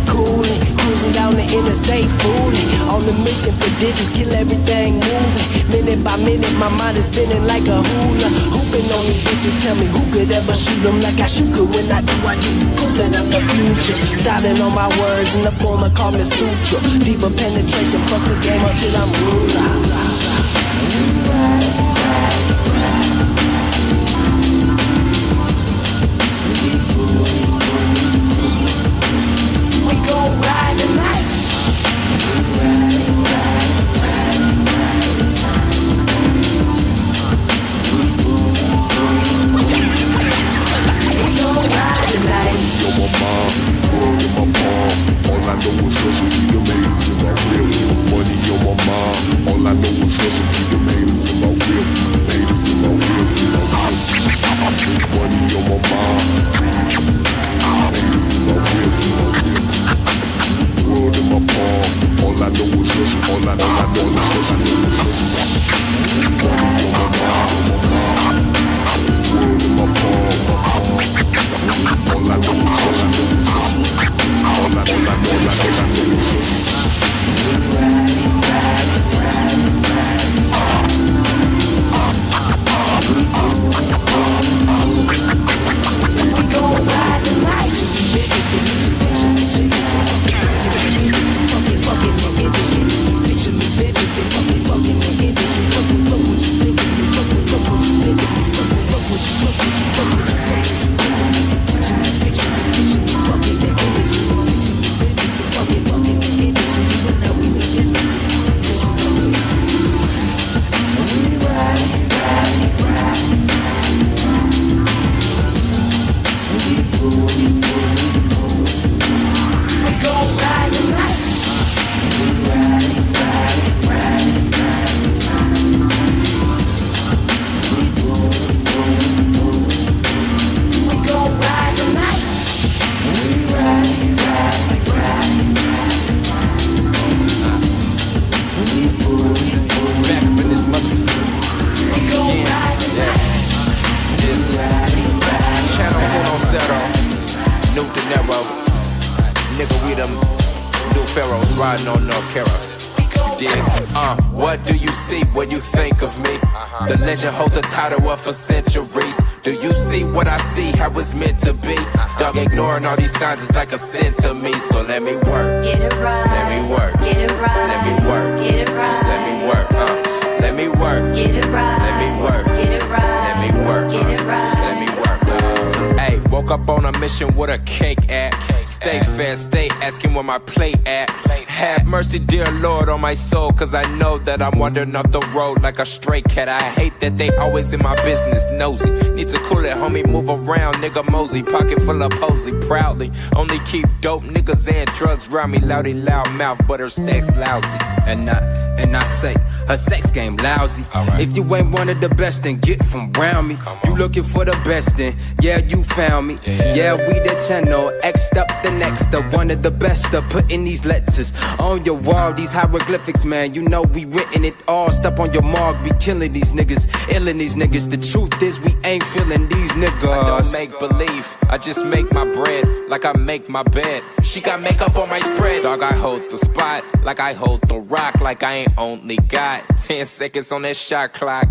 coolin', cruising down the interstate, fooling. On the mission for digits, kill everything moving. Minute by minute, my mind is spinning like a hula. Hooping on these bitches, tell me who could ever shoot them like I shoot good. When I do, I give you proof that I'm the future. Styling on my words in the form of Kama Sutra. Deeper penetration, fuck this game until I'm ruler. We gon' ride tonight. All I know is hustle, keep them haters in my whip. Money on my mind. All I know is hustle, keep them haters in my whip. Haters in my whip, Money on my mind. Haters in my whip, World in my palm. All I know is hustle. All I know is hustle. Money on my mind. World in my palm. All I know is hustle. All I know is hustle. The legend hold the title up for centuries. Do you see what I see, how it's meant to be? Dog, ignoring all these signs is like a sin to me. So let me work, get it right. Let me work, get it right. Let me work, get it right. Just let me work, let me work, get it right. Let me work, get it right. Let me work, get it right. Just let me work. Hey, woke up on a mission with a cake at. Stay fast, stay asking where my plate at. Have mercy, dear Lord, on my soul, cause I know that I'm wandering off the road like a stray cat. I hate that they always in my business, nosy. Need to cool it, homie, move around, nigga mosey. Pocket full of posy, proudly. Only keep dope niggas and drugs round me. Loudy, loud mouth, but her sex lousy. And I say, her sex game lousy. Right. If you ain't one of the best, then get from round me. You looking for the best, then yeah, you found me. Yeah, we the channel, X'd up the next, one of the best of putting these letters on your wall, these hieroglyphics, man. You know we written it all. Step on your mark, we killing these niggas, illing these niggas. The truth is we ain't feeling these niggas. I don't make believe, I just make my bread like I make my bed. She got makeup on my spread. Dog, I hold the spot like I hold the rock, like I ain't only got 10 seconds on that shot clock.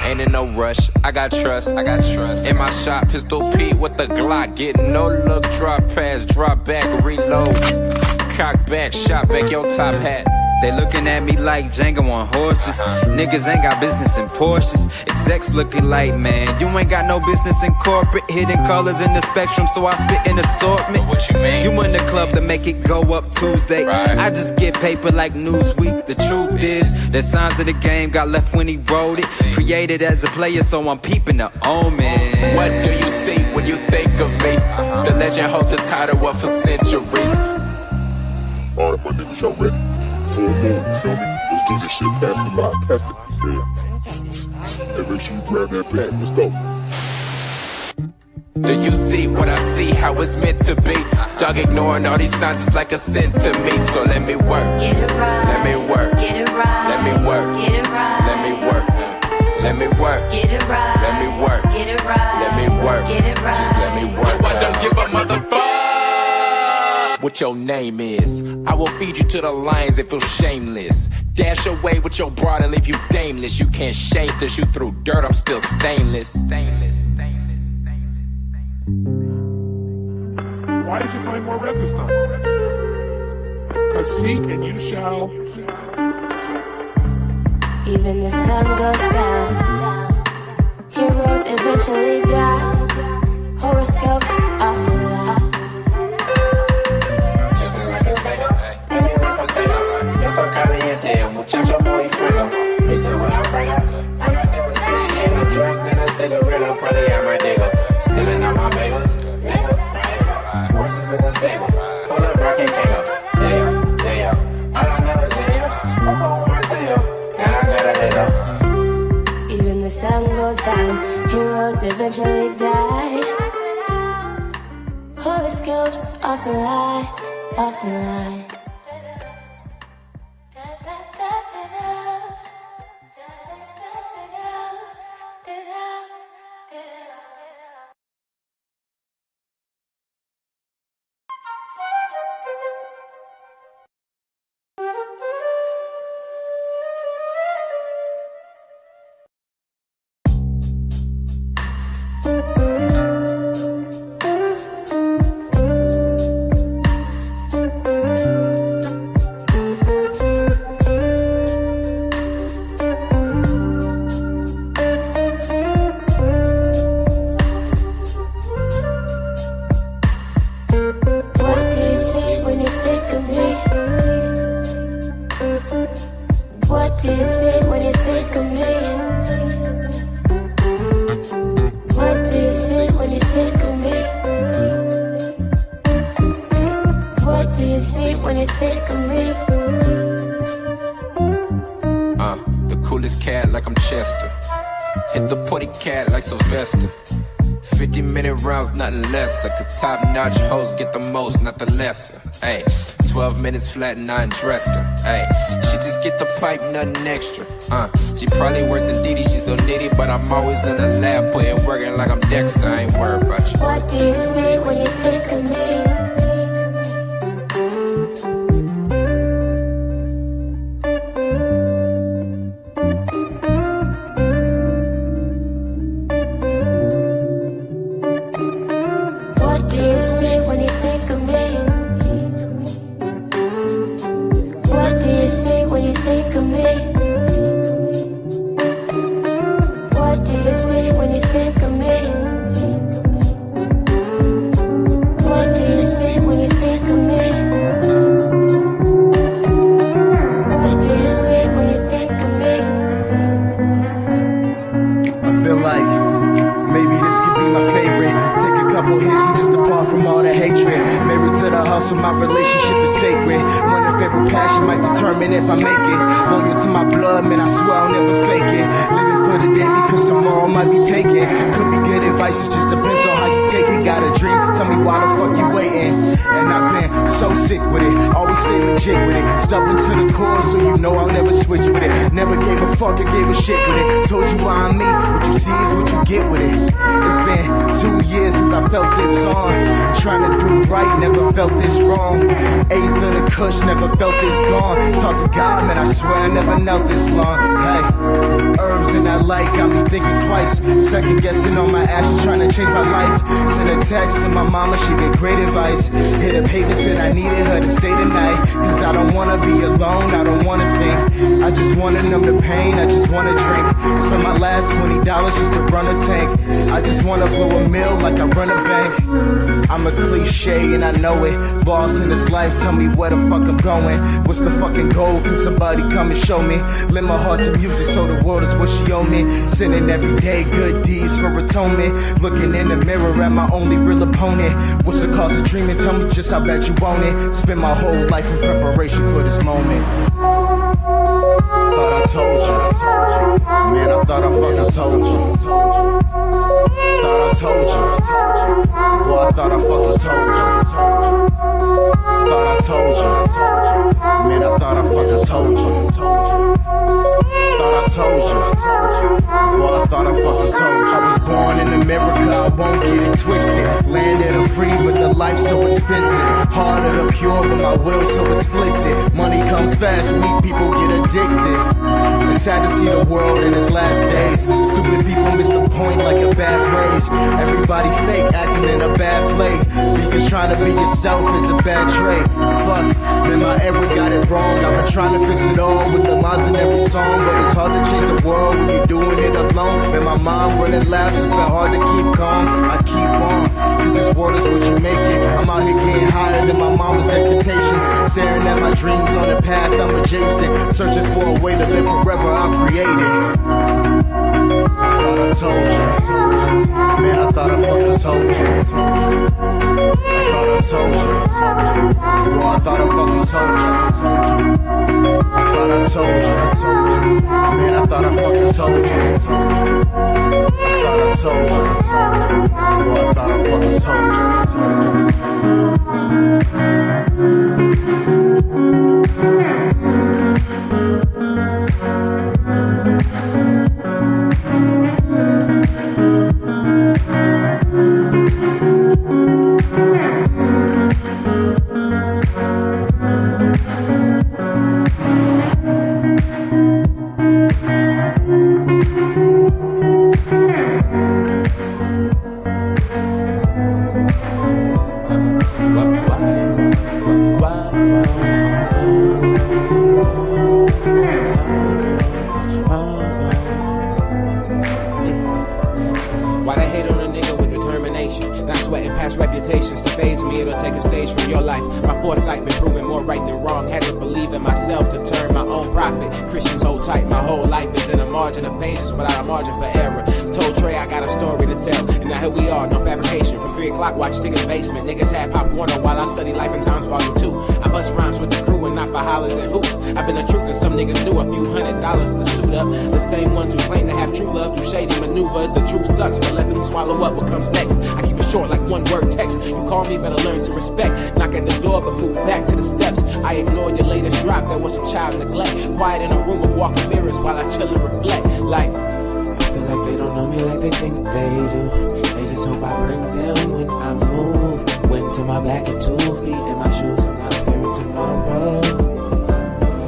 Ain't in no rush, I got trust. In my shop, pistol Pete with the Glock. Getting no look, drop pass, drop back, reload. Cock back, shot back your top hat. They looking at me like Django on horses. Niggas ain't got business in Porsches. Execs looking like, man, you ain't got no business in corporate. Hidden colors in the spectrum, so I spit an assortment. What you mean? You in the club to make it go up Tuesday. Right. I just get paper like Newsweek. The truth is, the signs of the game got left when he wrote it. Created as a player, so I'm peeping the omen. What do you see when you think of me? The legend hold the title up for centuries. Alright, my niggas, y'all ready? Full moon, you feel me? Let's do this shit. Pass the lot, pass the. Yeah. Hey, make sure you grab that bag. Let's go. Do you see what I see, how it's meant to be? Dog, ignoring all these signs is like a sin to me. So let me work, Get it right. let me work, Get it right. let me work, Get it right. just let me work, let me work, Get it right. let me work, Get it right. let me work, Get it right. just let me work. I don't give a motherfucker what your name is. I will feed you to the lions if you're shameless. Dash away with your broad and leave you dameless. You can't shave this, you threw dirt, I'm still stainless. Why did you find more red this time? Cause seek and you shall. Even the sun goes down. Heroes eventually die. Horoscopes off the line. Chasing like a sailor, eating my potatoes. Yo soy caliente, muchacho muy frío. Pizza without Fredo. I got them with black and the drugs and a cigarette. Probably at my nigga. Stealing all my bagels. Nigga, horses in the stable. Pull up rockin' cable. Yeah. All I know is yeah. Up on my tail. And I gotta let up. Even the sun goes down. Heroes eventually die. Horoscopes off the line. Off the line. What do you see when you think of me? What do you see when you think of me? What do you see when you think of me? What do you see when you think of me? The coolest cat like I'm Chester. Hit the potty cat like Sylvester. 50-minute rounds, nothing lesser. Cause top-notch hoes get the most, not the lesser. Ayy, 12 minutes flat and I undressed her. Ayy, she just get the pipe, nothing extra. She probably worse than Didi, she so nitty. But I'm always in the lab, putting working like I'm Dexter. I ain't worried about you. What do you see when you think of me? What do you see when you think of me? What do you see when you think of me? What do you see when you think of me? What do you see when you think of me? What do you see when you think of me? I feel like maybe this could be my favorite. Take a couple hits and just depart from all the hatred. Married to the hustle, my relationship is sacred. One of favorite passion might determine if I make it. Loyal to my blood, man, I swear I'll never fake it. Living for the day because tomorrow might be taken. Could be good advice, it just depends on how you take it. Got a dream, tell me why the fuck you waiting. And I've been so sick with it, always stay legit with it. Stubborn to the core, so you know I'll never switch with it. Never gave a fuck, I gave a shit with it. Told you why I'm me, what you see is what you get with it. It's been 2 years since I felt this song. Trying to do right, never felt this wrong. Eighth of the kush, never felt this gone. Talk to God, man, I swear I never knelt this long. Hey, herbs in that light got me thinking twice. Second guessing on my actions, trying to change my life. Sent a text to my mama, she gave great advice. Hit a pavement, said I needed her to stay tonight. Cause I don't wanna be alone, I don't wanna think. I just wanna numb the pain, I just wanna drink. Spend my last $20 just to run a tank. I just wanna blow a mill like I run a bank. I'm a cliche and I know it. Lost in this life, tell me where the fuck I'm going. What's the fucking goal? Can somebody come and show me? Lend my heart to music so the world is what she owe me. Sinning every day, good deeds for atonement. Looking in the mirror at my only real opponent. What's the cause of dreaming? Tell me just how bad you want it. Spend my whole life in preparation for this moment. Thought I told you. Man, I thought I fucking told you. Thought I told you. I won't get it twisted. Land of the free, but the life's so expensive. Heart of the pure, but my will's so explicit. Money comes fast, weak people get addicted. It's sad to see the world in its last days. Stupid people miss the point like a bad phrase. Everybody fake, acting in a bad play. Because trying to be yourself is a bad trait. Fuck, man, my ever got it wrong. I've been trying to fix it all with the lines in every song, but it's hard to change the world when you're doing it alone. Man, my mind running laps, it's been hard to keep calm. I keep on, cause this world is what you make it. I'm out here getting higher than my mama's expectations. Staring at my dreams on the path I'm adjacent. Searching for a way to live forever, I'll create it. I thought I told you. Man, I thought I fucking told you. I thought I told you. Boy, I thought I fucking told you. I thought I told you. Man, I thought I fucking told you. I thought I told you. Boy, I thought I fucking told watch Tigger's basement. Niggas had pop water while I study Life and Times Volume 2. I bust rhymes with the crew and not for hollers and hoops. I've been the truth and some niggas knew a few $100 to suit up. The same ones who claim to have true love do shady maneuvers. The truth sucks, but let them swallow up what comes next. I keep it short like one word text. You call me, better learn some respect. Knock at the door, but move back to the steps. I ignored your latest drop, there was some child neglect. Quiet in a room of walking mirrors while I chill and reflect. Like, I feel like they don't know me like they think they do. They just hope I bring them when I move. Went to my back and 2 feet in my shoes. I'm not fearing tomorrow.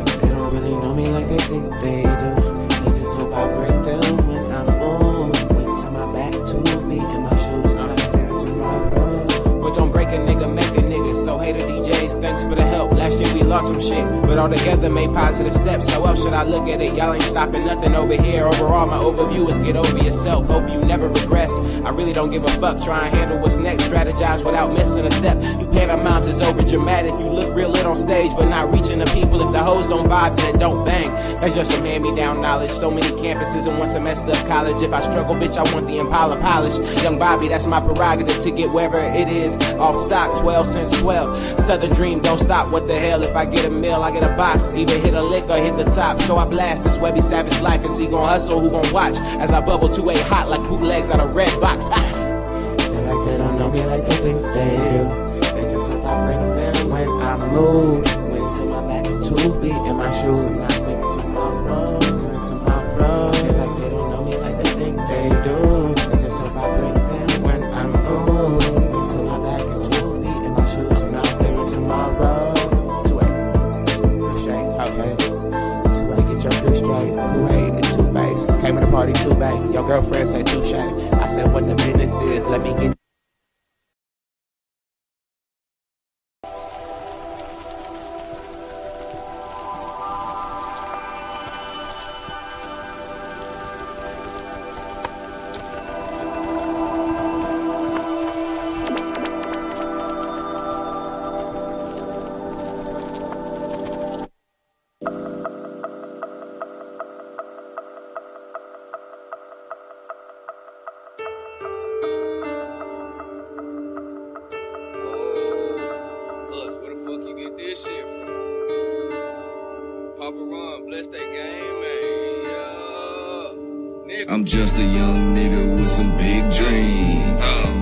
They don't really know me like they think they do. They just hope I bring them when I move. Went to my back 2 feet in my shoes. I'm not fearing tomorrow. But don't break a nigga, make a nigga. So hater DJs, thanks for the help. Last year we lost some shit, but all together made positive steps. How else should I look at it? Y'all ain't stopping nothing over here. Overall, my overview is get over yourself. Hope you never regress. I really don't give a fuck. Try and handle what's next. Strategize without missing a step. You pantomimes is over dramatic. You look real lit on stage, but not reaching the people. If the hoes don't vibe, then it don't bang. That's just some hand-me-down knowledge. So many campuses in one semester of college. If I struggle, bitch, I want the Impala polish. Young Bobby, that's my prerogative to get wherever it is. Off stock, 12 cents 12. Southern dream, don't stop. What the hell? If I get a meal, I get a box. Either hit a lick or hit the top. So I blast this Webby Savage life and see gon' hustle, who gon' watch as I bubble to a hot like bootlegs out of red box. Feel like they don't know me like they think they do. They just hope I bring them when I move. Went to my back and 2 feet in my shoes. I'm not fearing tomorrow. Fearing tomorrow. Feel like they don't know me like they think they do. They just hope I bring them when I move. Went to my back and 2 feet in my shoes. I'm not fearing tomorrow. Who hate it, Two-Face. Came to the party too bad. Your girlfriend said touche. I said what the business is. Let me get. I'm just a young nigga with some big dreams.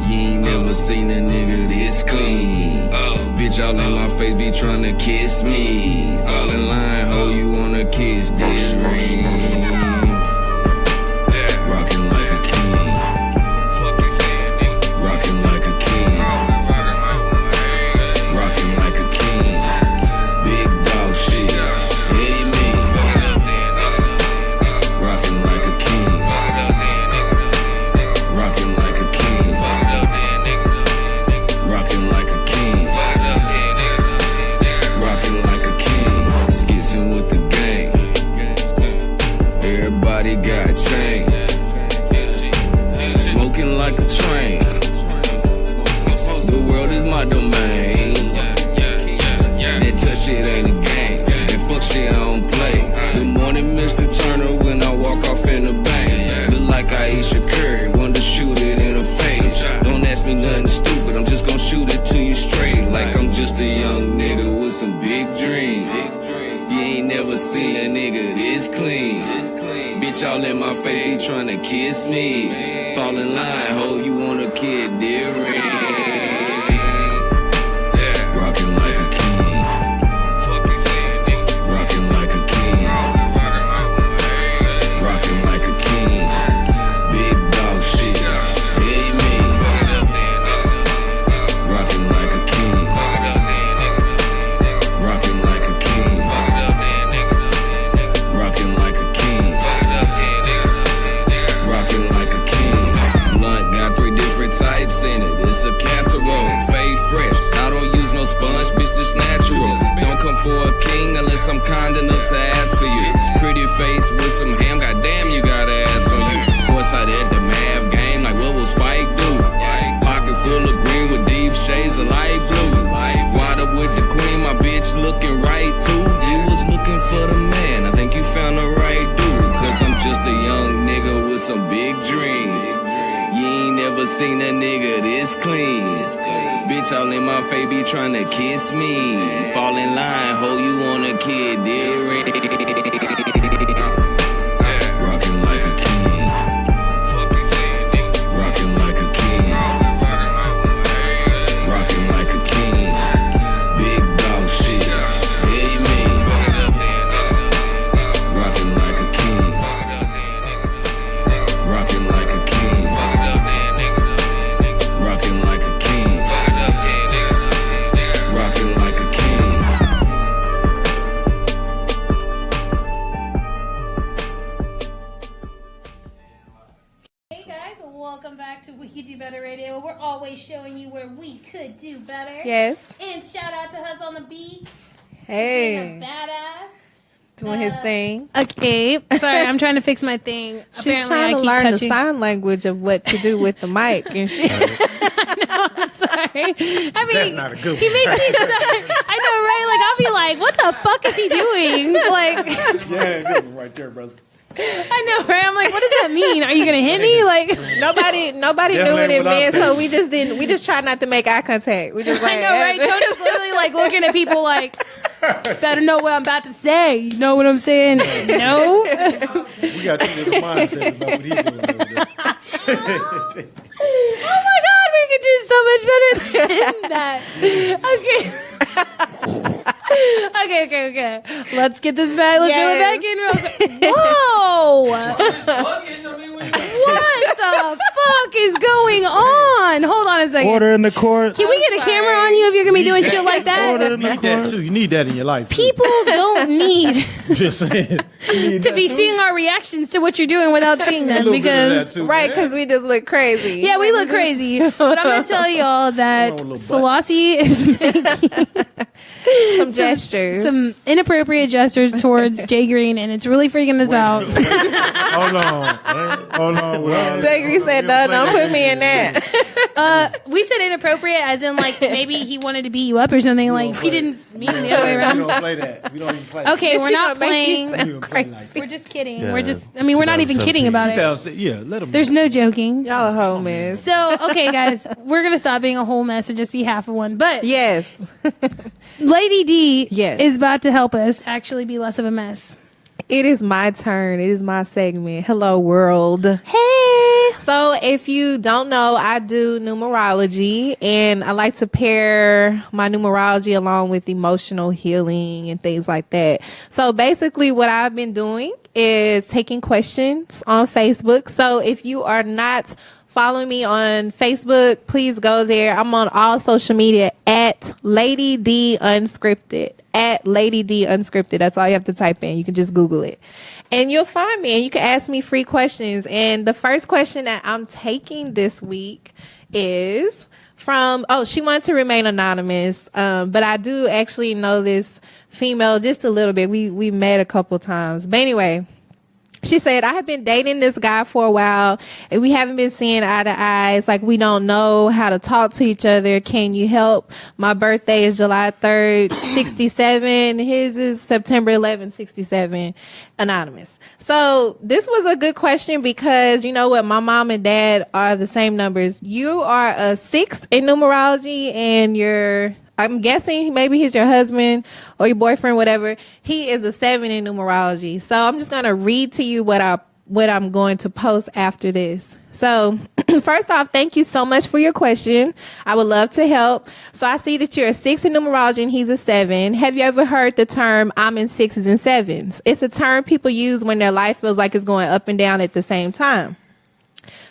You ain't never seen a nigga this clean. Bitch all in my face be tryna kiss me. Fall in line, ho, you wanna kiss this ring. Rockin' like a king. my domain. That touch shit ain't a game. That fuck shit I don't play. Good morning, Mr. Turner, when I walk off in the bank. Look like Aisha Curry, want to shoot it in the face. Don't ask me nothing stupid, I'm just gonna shoot it to you straight. Like I'm just a young nigga with some big dreams. You ain't never seen a nigga this clean. Bitch all in my face tryna kiss me. Fall in line, ho, you want a kid, dear ring. Rockin' like a king. Rockin' like a king. Rockin' like a king. Big dog shit. Hey me. Rockin' like a king. Rockin' like a king. Rockin' like a king. Rockin' like a king. Blunt got 3 different types in it. It's a casserole, fade fresh. I don't use no sponge, bitch, this natural. Don't come for a king unless I'm kind enough to ask for you. Pretty face with some ham, goddamn, you got ass for you. Course I did the math game, like what will Spike do? Pocket full of green with deep shades of light blue. Wide up with the queen, my bitch looking right too. You was looking for the man, I think you found the right dude. Cause I'm just a young nigga with some big dreams. You ain't never seen a nigga this clean. Bitch all in my face be tryna kiss me. Fall in line, ho, you want a kid, dear ring. Rockin' like a king. Rockin' like a king. Rockin' like a king. Big dog shit. Hey me. Rockin' like a king. Rockin' like a king. Rockin' like a king. Rockin' like a king. Hey guys, welcome back to We Could Do Better Radio. We're always showing you where we could do better. Yes. And shout out to Huz on the beat. Hey. Being a badass. Doing his thing. Okay. Sorry, I'm trying to fix my thing. She's Apparently, trying to I keep learn touching. the sign language of what to do with the mic and shit. Sorry. I mean, That's not a good one. He makes me start. I know, right? Like, I'll be like, what the fuck is he doing? Like, Yeah, good one right there, brother. I know, right? I'm like, what does that mean? Are you going to hit me? Like, nobody knew what it meant, so we just tried not to make eye contact. We just I know, right? Tony's literally like looking at people like, better know what I'm about to say. You know what I'm saying? No. We got 2 different mindsets about what he's doing over there. Oh my God, we could do so much better than that. Okay. Okay. Let's get this back. Let's do it back in real quick. Whoa! What the fuck is going on? Hold on a second. Order in the court. Can we get a camera on you if you're gonna be doing shit like that? You need that too. You need that in your life. People don't need Just saying. to be seeing our reactions to what you're doing without seeing them because because we just look crazy. Yeah, we look crazy. But I'm gonna tell y'all that Selassie is making some gestures, some inappropriate gestures towards Jay Green, and it's really freaking us out. Hold on. Jay Green said, "No, don't put me in that." We said inappropriate as in like maybe he wanted to beat you up or something. Like he didn't mean the other way around. We don't play that. We don't even play that. Okay, we're not playing. Like We're just kidding. Yeah. We're just. I mean, we're not even kidding about it. Yeah, let him. There's no joking. Y'all a whole mess. So, okay, guys, we're going to stop being a whole mess and just be half of one. But yes, Lady D is about to help us actually be less of a mess. It is my turn. It is my segment. Hello, world. Hey. So if you don't know, I do numerology, and I like to pair my numerology along with emotional healing and things like that. So basically what I've been doing is taking questions on Facebook. So if you are not following me on Facebook, please go there. I'm on all social media at Lady D Unscripted. At Lady D Unscripted. That's all you have to type in. You can just Google it. And you'll find me and you can ask me free questions. And the first question that I'm taking this week is from, she wanted to remain anonymous. But I do actually know this female just a little bit. We met a couple times. But anyway, She said, I have been dating this guy for a while and we haven't been seeing eye to eye. It's like we don't know how to talk to each other. Can you help? My birthday is July 3rd, 67. His is September 11th, 67. Anonymous. So this was a good question because you know what? My mom and dad are the same numbers. You are a 6 in numerology and I'm guessing maybe he's your husband or your boyfriend, whatever. He is a 7 in numerology. So I'm just going to read to you what I'm going to post after this. So first off, thank you so much for your question. I would love to help. So I see that you're a 6 in numerology and he's a 7. Have you ever heard the term I'm in 6s and 7s? It's a term people use when their life feels like it's going up and down at the same time.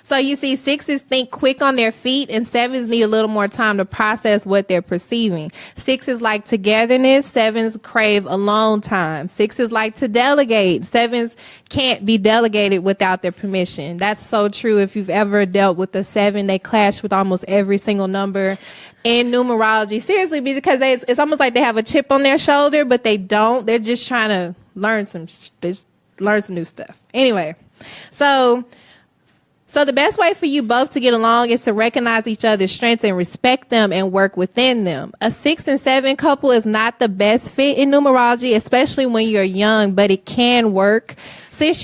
So you see, 6s think quick on their feet and 7s need a little more time to process what they're perceiving. 6s like togetherness. 7s crave alone time. 6s like to delegate. 7s can't be delegated without their permission. That's so true. If you've ever dealt with a 7, they clash with almost every single number in numerology. Seriously, because it's almost like they have a chip on their shoulder, but they don't. They're just trying to learn some new stuff. Anyway, So the best way for you both to get along is to recognize each other's strengths and respect them and work within them. A 6 and 7 couple is not the best fit in numerology, especially when you're young, but it can work. Since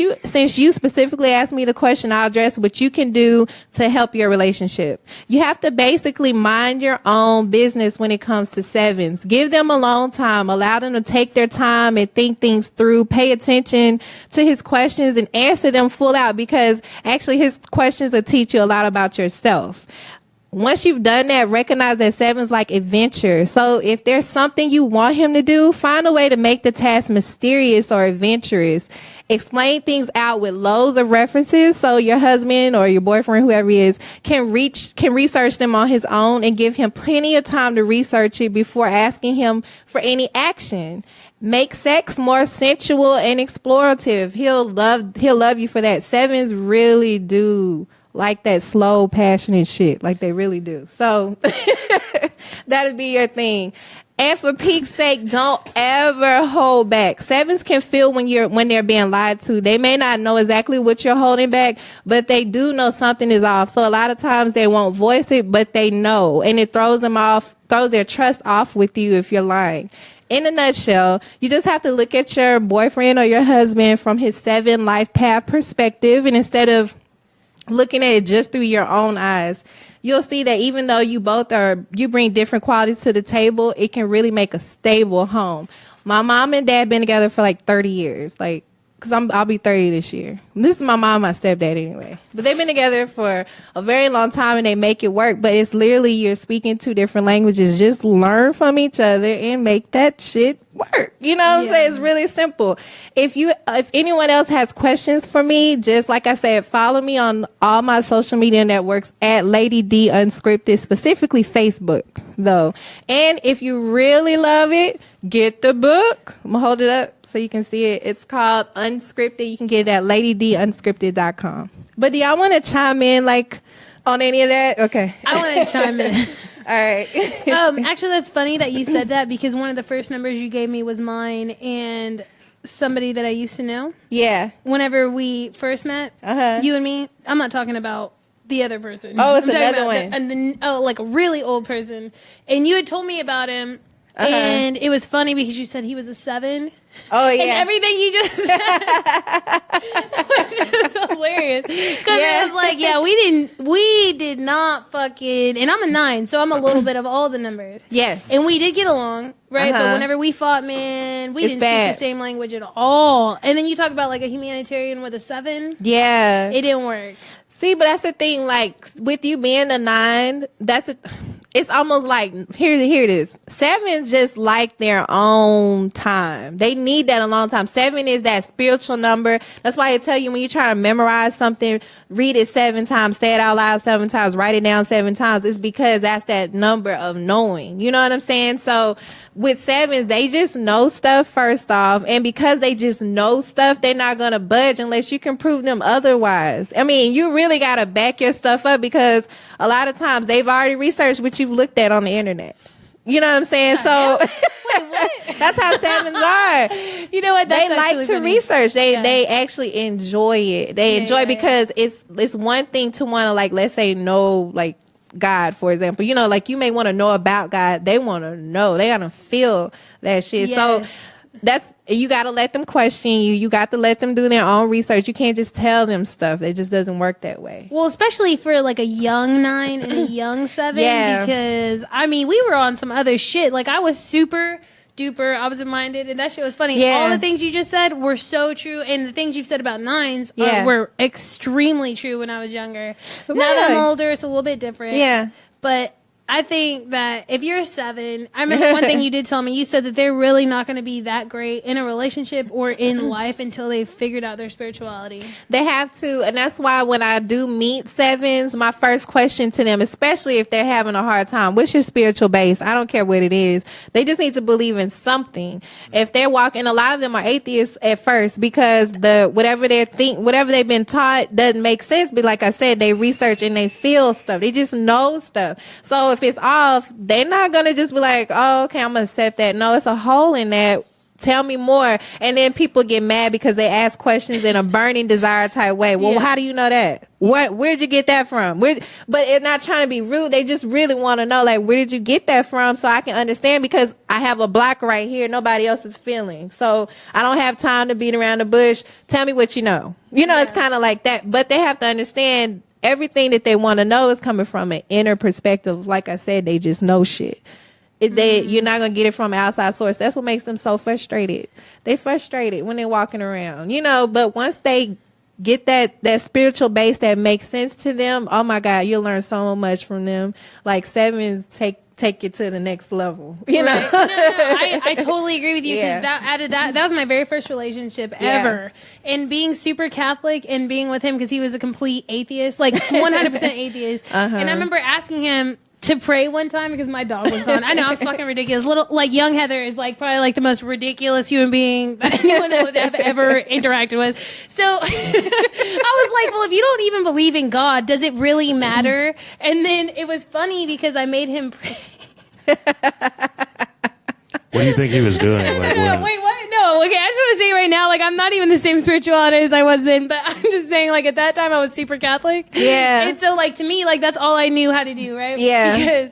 you specifically asked me the question, I'll address what you can do to help your relationship. You have to basically mind your own business when it comes to 7s. Give them alone time. Allow them to take their time and think things through. Pay attention to his questions and answer them full out because actually his questions will teach you a lot about yourself. Once you've done that, recognize that 7's like adventure. So if there's something you want him to do, find a way to make the task mysterious or adventurous. Explain things out with loads of references so your husband or your boyfriend, whoever he is, can research them on his own and give him plenty of time to research it before asking him for any action. Make sex more sensual and explorative. He'll love you for that. 7s really do like that slow, passionate shit. Like they really do. So that'll be your thing. And for peak's sake, don't ever hold back. 7s can feel when they're being lied to. They may not know exactly what you're holding back, but they do know something is off. So a lot of times they won't voice it, but they know. And it throws their trust off with you if you're lying. In a nutshell, you just have to look at your boyfriend or your husband from his 7 life path perspective. And instead of looking at it just through your own eyes, you'll see that even though you bring different qualities to the table, it can really make a stable home. My mom and dad been together for like 30 years, because I'll be 30 this year. This is my mom and my stepdad anyway. But they've been together for a very long time and they make it work. But it's literally you're speaking 2 different languages. Just learn from each other and make that shit work. You know what I'm saying? It's really simple. If anyone else has questions for me, just like I said, follow me on all my social media networks at Lady D Unscripted, specifically Facebook though. And if you really love it, get the book. I'm gonna hold it up so you can see it. It's called Unscripted. You can get it at LadyDunscripted.com. But do y'all want to chime in on any of that? Okay. I want to chime in. All right. Actually, that's funny that you said that because one of the first numbers you gave me was mine and somebody that I used to know. Yeah. Whenever we first met, you and me, I'm not talking about the other person. Oh, it's I'm talking another about one. like a really old person. And you had told me about him. And it was funny because you said he was a 7. Oh, yeah. And everything you just said was just hilarious. Because it was like, we did not fucking, and I'm a 9, so I'm a little bit of all the numbers. Yes. And we did get along, right? But whenever we fought, man, we didn't speak the same language at all. And then you talk about like a humanitarian with a 7. Yeah. It didn't work. See, but that's the thing, with you being a 9, it's almost like, here it is. 7s just like their own time. They need that a long time. 7 is that spiritual number. That's why I tell you when you're trying to memorize something, read it 7 times, say it out loud 7 times, write it down 7 times. It's because that's that number of knowing. You know what I'm saying? So with 7s, they just know stuff first off. And because they just know stuff, they're not going to budge unless you can prove them otherwise. I mean, you really got to back your stuff up because a lot of times they've already researched what you've looked at on the internet. You know what I'm saying? So Wait, what? That's how sevens are. You know what? That's they like actually to funny. research. They actually enjoy it. They enjoy it because it's one thing to want to, like, let's say, know, like, God, for example. You know, like, you may want to know about God. They want to know. They gotta feel that shit. Yes. So that's, you got to let them question you. You got to let them do their own research. You can't just tell them stuff. It just doesn't work that way. Well, especially for like a young 9 and a young 7. Yeah. Because, I mean, we were on some other shit. Like, I was super duper absent-minded, and that shit was funny. Yeah. All the things you just said were so true, and the things you've said about 9s Yeah. were extremely true when I was younger. Now that I'm older, it's a little bit different. Yeah. But I think that if you're a 7, I remember one thing you did tell me. You said that they're really not going to be that great in a relationship or in life until they've figured out their spirituality. They have to, and that's why when I do meet 7s, my first question to them, especially if they're having a hard time, what's your spiritual base? I don't care what it is. They just need to believe in something. If they're walking, a lot of them are atheists at first because whatever they've been taught doesn't make sense. But like I said, they research and they feel stuff. They just know stuff. So if it's off, they're not gonna just be like, oh, okay, I'm gonna accept that. No, it's a hole in that. Tell me more. And then people get mad because they ask questions in a burning desire type way. Well, how do you know that? Where'd you get that from? But they're not trying to be rude. They just really want to know, like, where did you get that from? So I can understand, because I have a block right here. Nobody else is feeling. So I don't have time to beat around the bush. Tell me what you know. You know, it's kind of like that. But they have to understand everything that they want to know is coming from an inner perspective. Like I said, they just know shit. You're not going to get it from an outside source. That's what makes them so frustrated. They frustrated when they're walking around, you know, but once they get that spiritual base that makes sense to them, oh my God, you'll learn so much from them. Like 7s take it to the next level, you know? No, I totally agree with you, because that was my very first relationship ever. And being super Catholic and being with him because he was a complete atheist, like 100% atheist. And I remember asking him to pray one time because my dog was gone. I know, I'm fucking ridiculous. Like, young Heather is like probably like the most ridiculous human being that anyone would have ever interacted with. So I was like, well, if you don't even believe in God, does it really matter? And then it was funny because I made him pray. What do you think he was doing? Like, Wait, what? No, okay, I just want to say right now, like, I'm not even the same spirituality as I was then, but I'm just saying, like, at that time, I was super Catholic. Yeah. And so, like, to me, like, that's all I knew how to do, right? Yeah.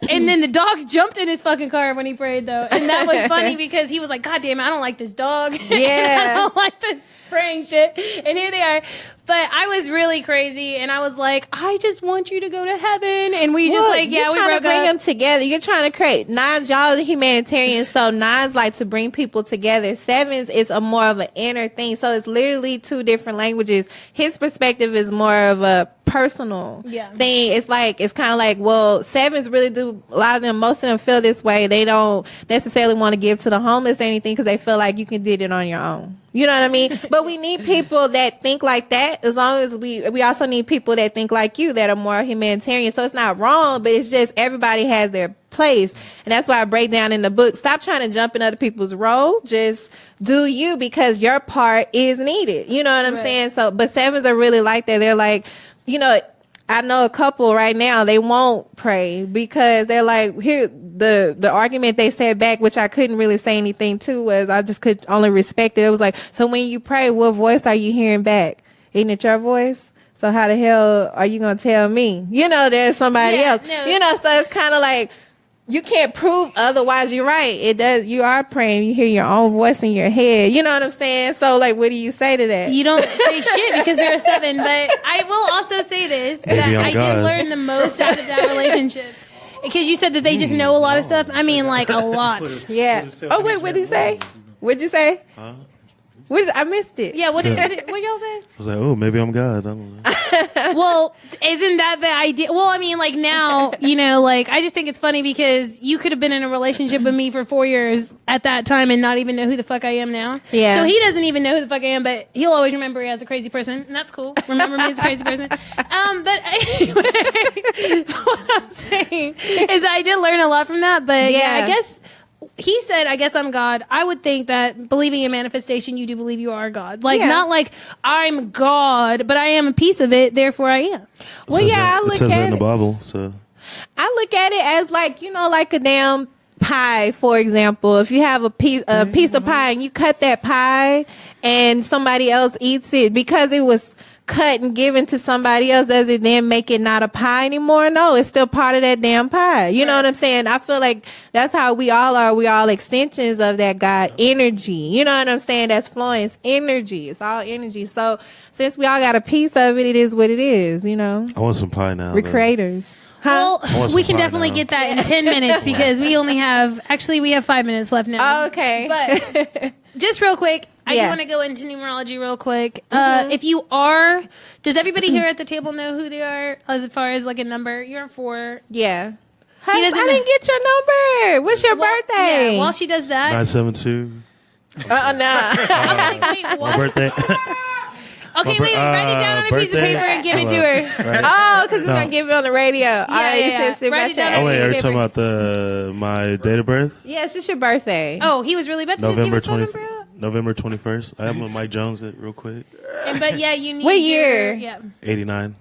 And then the dog jumped in his fucking car when he prayed, though. And that was funny because he was like, God damn it, I don't like this dog. Yeah. I don't like this praying shit. And here they are. But I was really crazy, and I was like, I just want you to go to heaven. And we just we trying broke to bring up. them together. You're trying to create 9s. Y'all are humanitarians, so 9s like to bring people together. 7s is a more of an inner thing. So it's literally 2 different languages. His perspective is more of a personal thing. It's kind of like, well, 7s really do, a lot of them, most of them feel this way. They don't necessarily want to give to the homeless or anything because they feel like you can do it on your own. You know what I mean? But we need people that think like that. As long as we also need people that think like you, that are more humanitarian. So it's not wrong, but it's just everybody has their place. And that's why I break down in the book, stop trying to jump in other people's role. Just do you, because your part is needed. You know what I'm saying? So, but 7s are really like that. They're like, you know, I know a couple right now, they won't pray because they're like, here, the argument they said back, which I couldn't really say anything to, was I just could only respect it. It was like, so when you pray, what voice are you hearing back? Isn't it your voice? So how the hell are you going to tell me? You know, there's somebody else. No. You know, so it's kind of like, you can't prove otherwise. You're right. It does. You are praying. You hear your own voice in your head. You know what I'm saying? So, like, what do you say to that? You don't say shit because they're a 7. But I will also say this, that I did learn the most out of that relationship. Because you said that they just know a lot of stuff. I mean, like, a lot. Yeah. Oh, wait, what did he say? What'd you say? Huh? I missed it. Yeah, what y'all say? I was like, oh, maybe I'm God. I don't know. Well, isn't that the idea? Well, I mean, like, now, you know, like, I just think it's funny because you could have been in a relationship with me for 4 years at that time and not even know who the fuck I am now. Yeah. So he doesn't even know who the fuck I am, but he'll always remember me as a crazy person, and that's cool. Remember me as a crazy person. But anyway, what I'm saying is I did learn a lot from that, but yeah, I guess... He said, I guess I'm God. I would think that believing in manifestation, you do believe you are God. Like, not like I'm God, but I am a piece of it, therefore I am. Well, yeah, I look at it. It says it in the Bible, so. I look at it as like, you know, like a damn pie, for example, if you have a piece of pie and you cut that pie and somebody else eats it because it was cut and given to somebody else, does it then make it not a pie anymore? No, it's still part of that damn pie. You know what I'm saying? I feel like that's how we all are. We all extensions of that God energy. You know what I'm saying? That's flowing. It's energy. It's all energy. So since we all got a piece of it, it is what it is, you know? I want some pie now. We're creators. Well, we can definitely get that in 10 minutes because we have 5 minutes left now. Oh, okay. But just real quick, I do want to go into numerology real quick. If you are, does everybody here at the table know who they are as far as like a number? You're 4. Yeah. I didn't get your number. What's your birthday? Yeah, while she does that. 972. Nah. I'm like, wait, what? My birthday. Okay, wait, write it down on a piece of paper and give it to her. Right. Oh, because it's going to give it on the radio. Yeah. Write it down on Oh, a wait, piece are of you talking paper. about my date of birth? Yeah, it's just your birthday. Oh, he was really about to just give his phone number out? November 21st. I am with Mike Jones it real quick. But yeah, you need What year? Yeah. 89.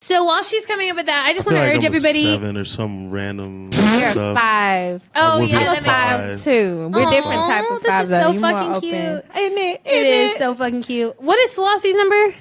So while she's coming up with that, I just want to urge I'm everybody. 7 or some random You're stuff. 5. Oh, We'll yeah, be that I'm makes 5 too. We're different type of 5 This is so You more fucking open. cute. Isn't it? It is so fucking cute. What is Selassie's number?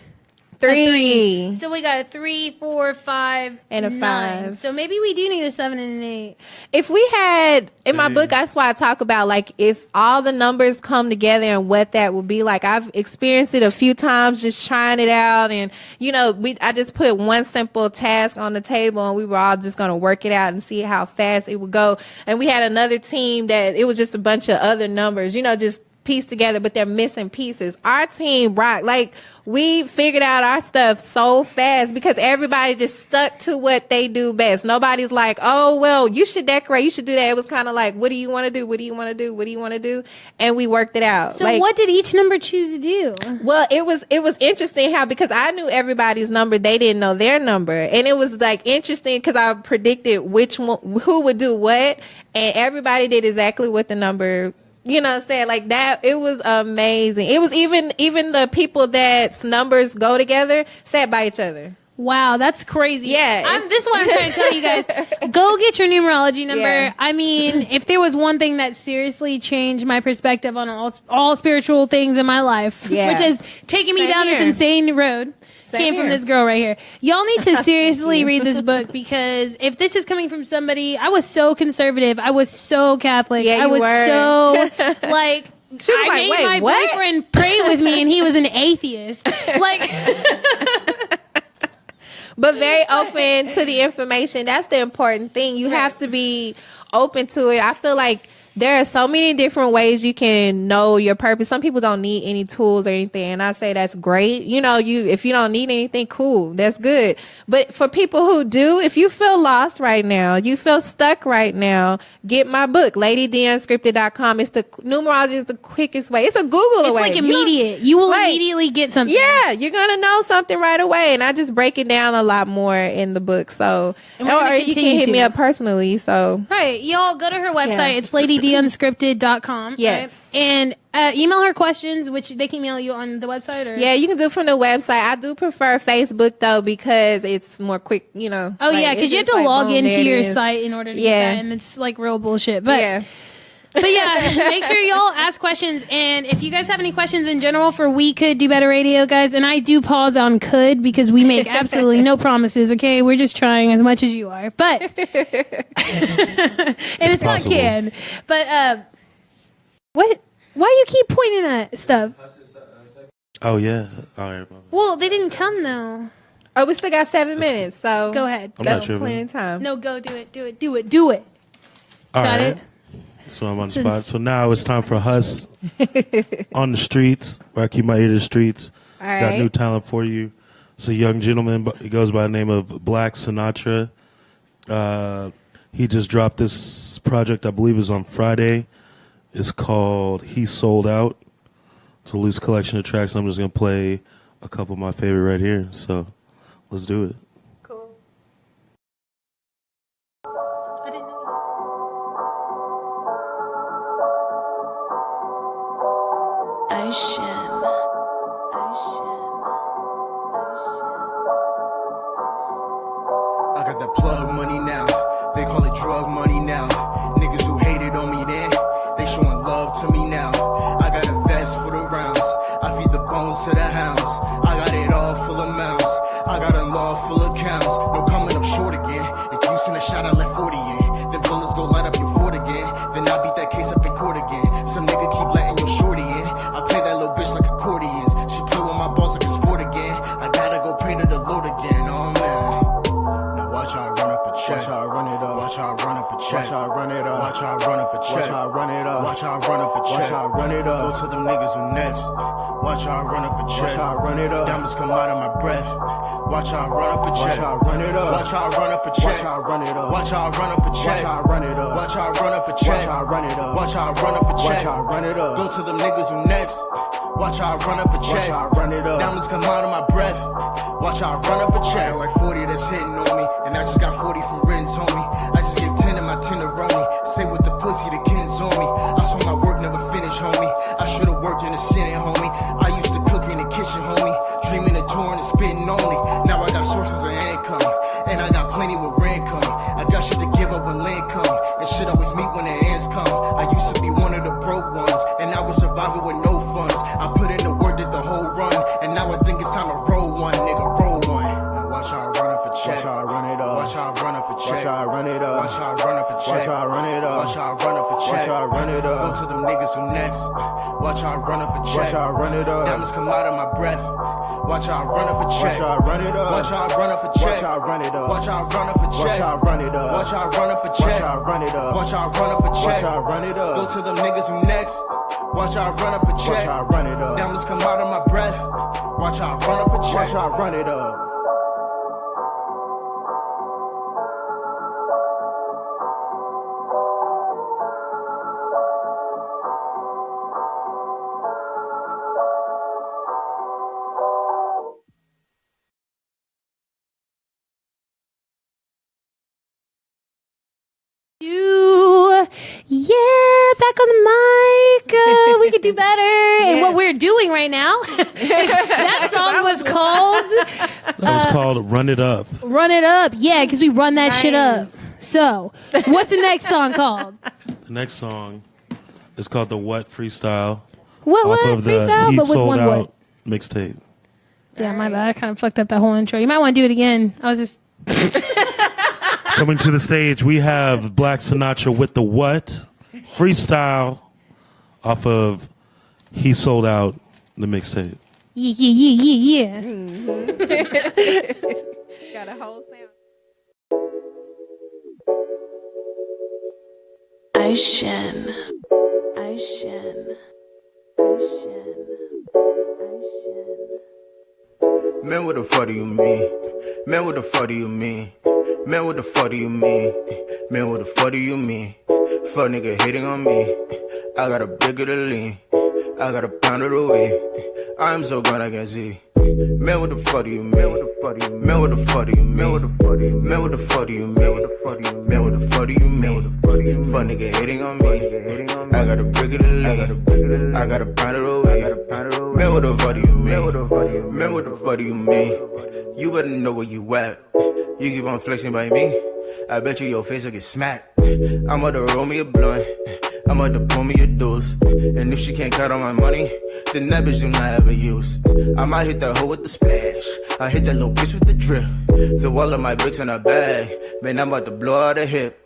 3. So we got a 3, 4, 5, And a 9. 5. So maybe we do need a 7 and an 8. If we had, in my book, that's why I talk about, like, if all the numbers come together and what that would be like. I've experienced it a few times just trying it out. And, you know, I just put one simple task on the table and we were all just going to work it out and see how fast it would go. And we had another team that it was just a bunch of other numbers, you know, just pieced together, but they're missing pieces. Our team rocked. Like, we figured out our stuff so fast because everybody just stuck to what they do best. Nobody's like, oh, well, you should decorate. You should do that. It was kind of like, what do you want to do? What do you want to do? What do you want to do? And we worked it out. So what did each number choose to do? Well, it was interesting how, because I knew everybody's number, they didn't know their number. And it was like interesting because I predicted which one, who would do what. And everybody did exactly what the number. You know what I'm saying? Like that, it was amazing. It was even the people that's numbers go together sat by each other. Wow, that's crazy. Yeah. This is what I'm trying to tell you guys. Go get your numerology number. Yeah. I mean, if there was one thing that seriously changed my perspective on all spiritual things in my life, Yeah. which is taking me Same down this here. insane road, came from here. this girl right here. Y'all need to seriously read this book because if this is coming from somebody, I was so conservative. I was so Catholic. Yeah, I you was were. so like... She was I like, made wait, my what? boyfriend pray with me and he was an atheist. Like... But very open to the information. That's the important thing. You have to be open to it. I feel like there are so many different ways you can know your purpose. Some people don't need any tools or anything, and I say that's great. You know, if you don't need anything, cool, that's good. But for people who do, if you feel lost right now, you feel stuck right now, get my book, LadyDUnscripted.com. It's the numerology is the quickest way. It's a Google It's away. like immediate. You will immediately get something. Yeah, you're gonna know something right away, and I just break it down a lot more in the book. So, And we're gonna or you can continue hit to. me up personally. So, Right. Y'all go to her website. Yeah. It's LadyDUnscripted.com. Yes. Right? And email her questions, which they can email you on the website. Or yeah, you can do it from the website. I do prefer Facebook though because it's more quick. You know. Oh, like, yeah, it's because you have just to like, log boom, into there it your is. site in order to Yeah. get that, and it's like real bullshit. But Yeah. But yeah, make sure y'all ask questions. And if you guys have any questions in general for We Could Do Better Radio, guys, and I do pause on could because we make absolutely no promises, okay? We're just trying as much as you are. But, and it's not possible. can. But, what? Why you keep pointing at stuff? Oh, yeah. All right. Well, they didn't come, though. Oh, we still got 7 minutes, so Go ahead. I'm Go. not tripping. plenty of time. No, go do it. Do it. Do it. Do it. All Got right. it? So I'm on the Since- spot. So now it's time for Huss on the streets, where I keep my ear to the streets. All Got right. new talent for you. It's a young gentleman. But he goes by the name of Black Sinatra. He just dropped this project, I believe, is on Friday. It's called He Sold Out. It's a loose collection of tracks. I'm just gonna play a couple of my favorite right here. So let's do it. Cool. I didn't know I got that plug money now. They call it drug money now. Niggas who shot, I let 40 in. Then bullets go light up your fort again. Then I beat that case up in court again. Some nigga keep letting your shorty in. I play that little bitch like accordions. She play with my balls like a sport again. I gotta go pray to the Lord again. Oh man. Now watch how I run up a check. Watch how I run it up. Watch how I run up a check. Watch how I run it up. Watch how I run up a check. Watch how I run it up. Watch how I run up a check. Watch how I run it up. Go to them niggas who next. Watch how I run up a check. Watch how I run it up. Diamonds come out of my breath. Watch how I run up a check. Watch how I run it up. Watch how I run up a check. Watch how I run it up. Watch how I run up a check. Watch how I run it up. Watch how I run up a check. Watch how I run it up. Watch how I run up a check. Watch how I run it up. Go to them niggas who next. Watch how I run up a check. Watch how I run it up. Diamonds come out of my breath. Watch how I run up a check. Like 40 that's hitting on me. And I just got 40 from Ren's, homie. I just give 10 to my tenderoni. Say with the pussy, the kins on me. I saw my work never finish, homie. I should've worked in the Senate, homie. I used to cook in the kitchen, homie. Dreaming of touring and spitting only. Now I got sources of income. And I got plenty when rent come. I got shit to give up when land come. And shit always meet when the ends come. I used to be one of the broke ones. And I was surviving with no funds. I put in the work, did the whole run. And now I think it's time to roll one, nigga, roll one. Now watch how I run up a check. Watch how I run it up. Watch how I run up a check. Watch how I run it up. Watch how I run up a check. Watch how I run it up. Watch how I run up a check. Watch how I run it up. Go to them niggas who next. Watch how I run up a check. Watch how I run it up. Diamonds come out of my breath. Watch how I run up a check. Watch how I run it up. Watch how I run up a check. Watch how I run it up. Watch how I run up a check. Watch how I run it up. Watch how I run up a check. Watch how I run it up. Watch how I run up a check. Watch how I run it up. Go to them niggas who next. Watch how I run up a check. Watch how I run it up. Diamonds come out of my breath. Watch how I run up a check. Watch how I run it up. Yeah, back on the mic. We could do better. And what we're doing right now, that song was called... That was called Run It Up. Run It Up. Yeah, because we run that shit up. So, what's the next song called? The next song is called The What Freestyle. What off of the freestyle? He But with Sold one Out what? mixtape. Yeah, my bad. I kind of fucked up that whole intro. You might want to do it again. I was just... Coming to the stage, we have Black Sinatra with The What Freestyle off of He Sold Out the mixtape. Yeah. Got a whole sound. Ocean. Man, what the fuck do you mean? Man, what the fuck do you mean? Man, what the fuck do you mean? Man, what the fuck do you mean? Fuck nigga hating on me. I got a bigger to lean. I got a pound of the weed. I'm so glad I can see. Man, what the fuck do you mean? Man, what the fuck do you mean? Man, what the fuck do you mean? Man, what the fuck do you mean? Man, what the fuck do you mean? Man, what the fuck do you mean? Fuck nigga hating on me. I got a bigger to lean. I got a pound of the weed. Man, what the fuck do you mean? Man, what the fuck do you mean? You better know where you at. You keep on flexing by me, I bet you your face will get smacked. I'm about to roll me a blunt, I'm about to pull me a deuce. And if she can't count on my money, then that bitch do not have a use. I might hit that hoe with the splash, I hit that little bitch with the drip. Throw all of my bricks in her bag, man, I'm about to blow out a hip.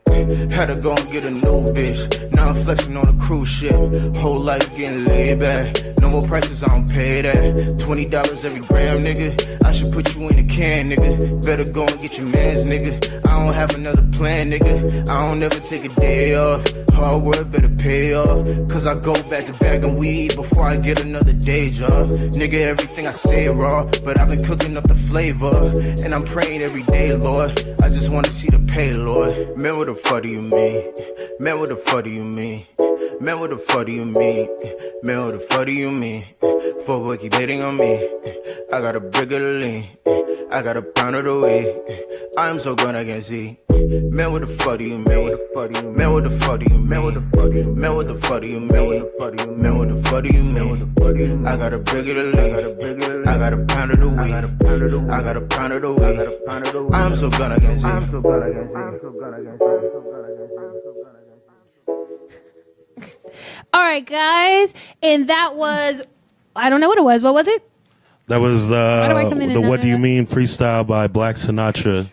Had to go and get a new bitch. Now I'm flexing on a cruise ship. Whole life getting laid back. No more prices, I don't pay that. $20 every gram, nigga. I should put you in a can, nigga. Better go and get your mans, nigga. I don't have another plan, nigga. I don't ever take a day off. Hard work better pay off. Cause I go back to bagging weed before I get another day job. Nigga, everything I say raw, but I've been cooking up the flavor. And I'm praying every day, Lord. I just wanna see the pay, Lord. Man, what the fuck do you mean? Man, what the fuck do you mean? Man, what the fuck do you mean? Man, what the fuck do you mean? Fuck what keep hating on me. I got a bigger to lean. I got a pound of the weed. I'm so glad I can see. Man, what the fuck do you mean? Man, what the fuck do you mean? Man, what the fuck do you mean? Man, what the fuck do you mean? Man, what the fuck do you mean? I got a bigger to lean. I got a pound of the weed. I got a pound of the weed. I'm so glad I can see. All right, guys. And that was, I don't know what it was. What was it? That was do I come in the and What Do You know? Mean freestyle by Black Sinatra.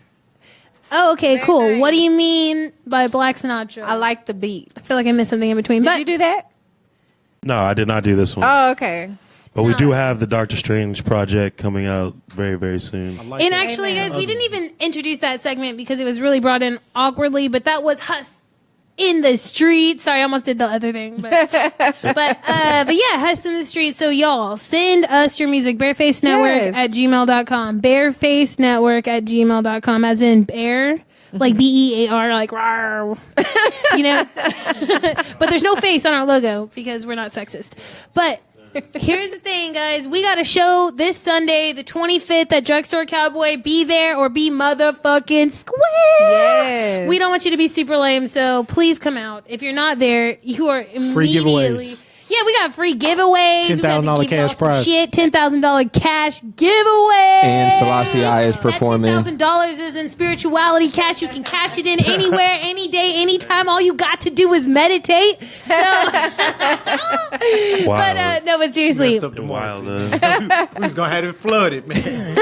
Oh, okay, Very cool. nice. What do you mean by Black Sinatra? I like the beat. I feel like I missed something in between. Did But you do that? No, I did not do this one. Oh, okay. But we do have the Doctor Strange project coming out very, very soon. And actually, guys, we didn't even introduce that segment because it was really brought in awkwardly, but that was Huss in the street. Sorry, I almost did the other thing. But yeah, Huss in the street. So y'all, send us your music, barefacenetwork at gmail.com. Barefacenetwork at gmail.com, as in bear. Like BEAR, like rawr. You know? But there's no face on our logo because we're not sexist. But here's the thing, guys. We got a show this Sunday, the 25th at Drugstore Cowboy. Be there or be motherfucking square. Yes. We don't want you to be super lame, so please come out. If you're not there, you are immediately... Free giveaways. Yeah, we got free giveaways. $10,000 cash prize. Shit, $10,000 cash giveaway. And Selassie I is performing. $10,000 is in spirituality cash. You can cash it in anywhere, any day, anytime. All you got to do is meditate. So, Wow. but seriously, Wild. We was gonna have it flooded, man.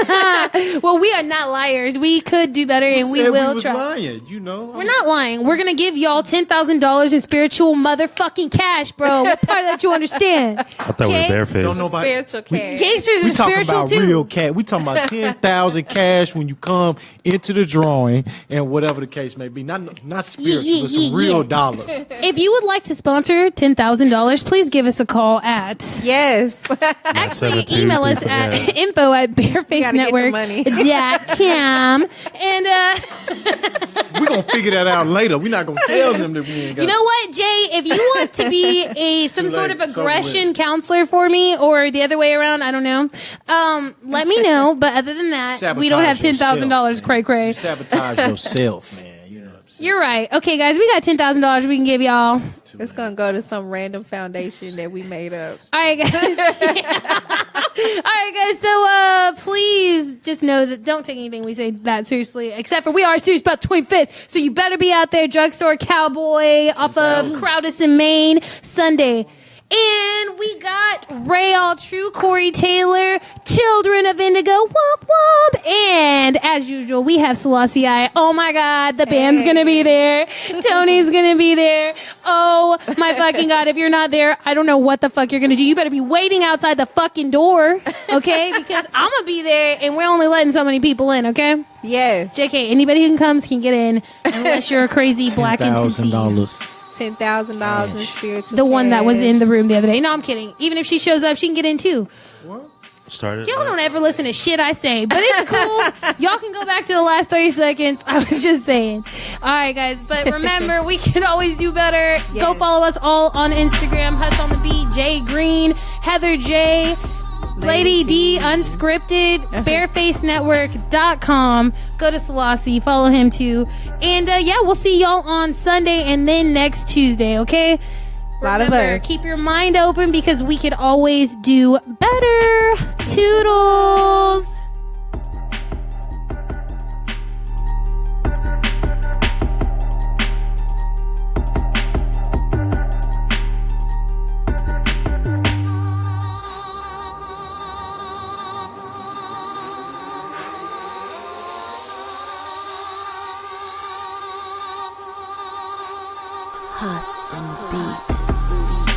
well, we are not liars. We could do better, and we Said will was try. lying, you know. We're not lying. We're gonna give y'all $10,000 in spiritual motherfucking cash, bro. What part of that you understand? I thought we were barefaced. Don't nobody. Spiritual cash. Gangsters We are talking spiritual about too. real cash. We talking about 10,000 cash when you come into the drawing and whatever the case may be. Not spiritual, but some real dollars. If you would like to sponsor $10,000, please give us a call at Yes. actually email us at info@barefacenetwork.com and We're gonna figure that out later. We're not gonna tell them that we ain't got you know what, Jay? If you want to be some sort of late. So aggression late. counselor for me, or the other way around, I don't know. Let me know. But other than that, we don't have $10,000. Cray cray. sabotage yourself, man. You know what I'm saying? You're right. Okay, guys, we got $10,000 we can give y'all. It's going to go to some random foundation that we made up. All right, guys. All right, guys. So please just know that don't take anything we say that seriously, except for we are serious about 25th. So you better be out there, Drugstore Cowboy off of Crowdis in Maine, Sunday. And we got Ray All True, Corey Taylor, Children of Indigo, womp womp. And as usual, we have Selassie I. Oh my God, the band's gonna be there. Tony's gonna be there. Oh my fucking God, if you're not there, I don't know what the fuck you're gonna do. You better be waiting outside the fucking door, okay? Because I'm gonna be there and we're only letting so many people in, okay? Yes. JK, anybody who comes can get in unless you're a crazy black entity. $10,000. $10,000 in spiritual The one that was cash. in the room the other day. No, I'm kidding. Even if she shows up, she can get in too. Started. Y'all don't ever listen to shit I say, but it's cool. Y'all can go back to the last 30 seconds. I was just saying. All right, guys. But remember, we can always do better. Yes. Go follow us all on Instagram. Huss on the Beat, Jay Green, Heather J, Lady D, Unscripted, barefacenetwork.com. Go to Selassie, follow him too. And yeah, we'll see y'all on Sunday and then next Tuesday, okay? Lot of Remember, us. keep your mind open because we could always do better. Toodles! Huss and the beat.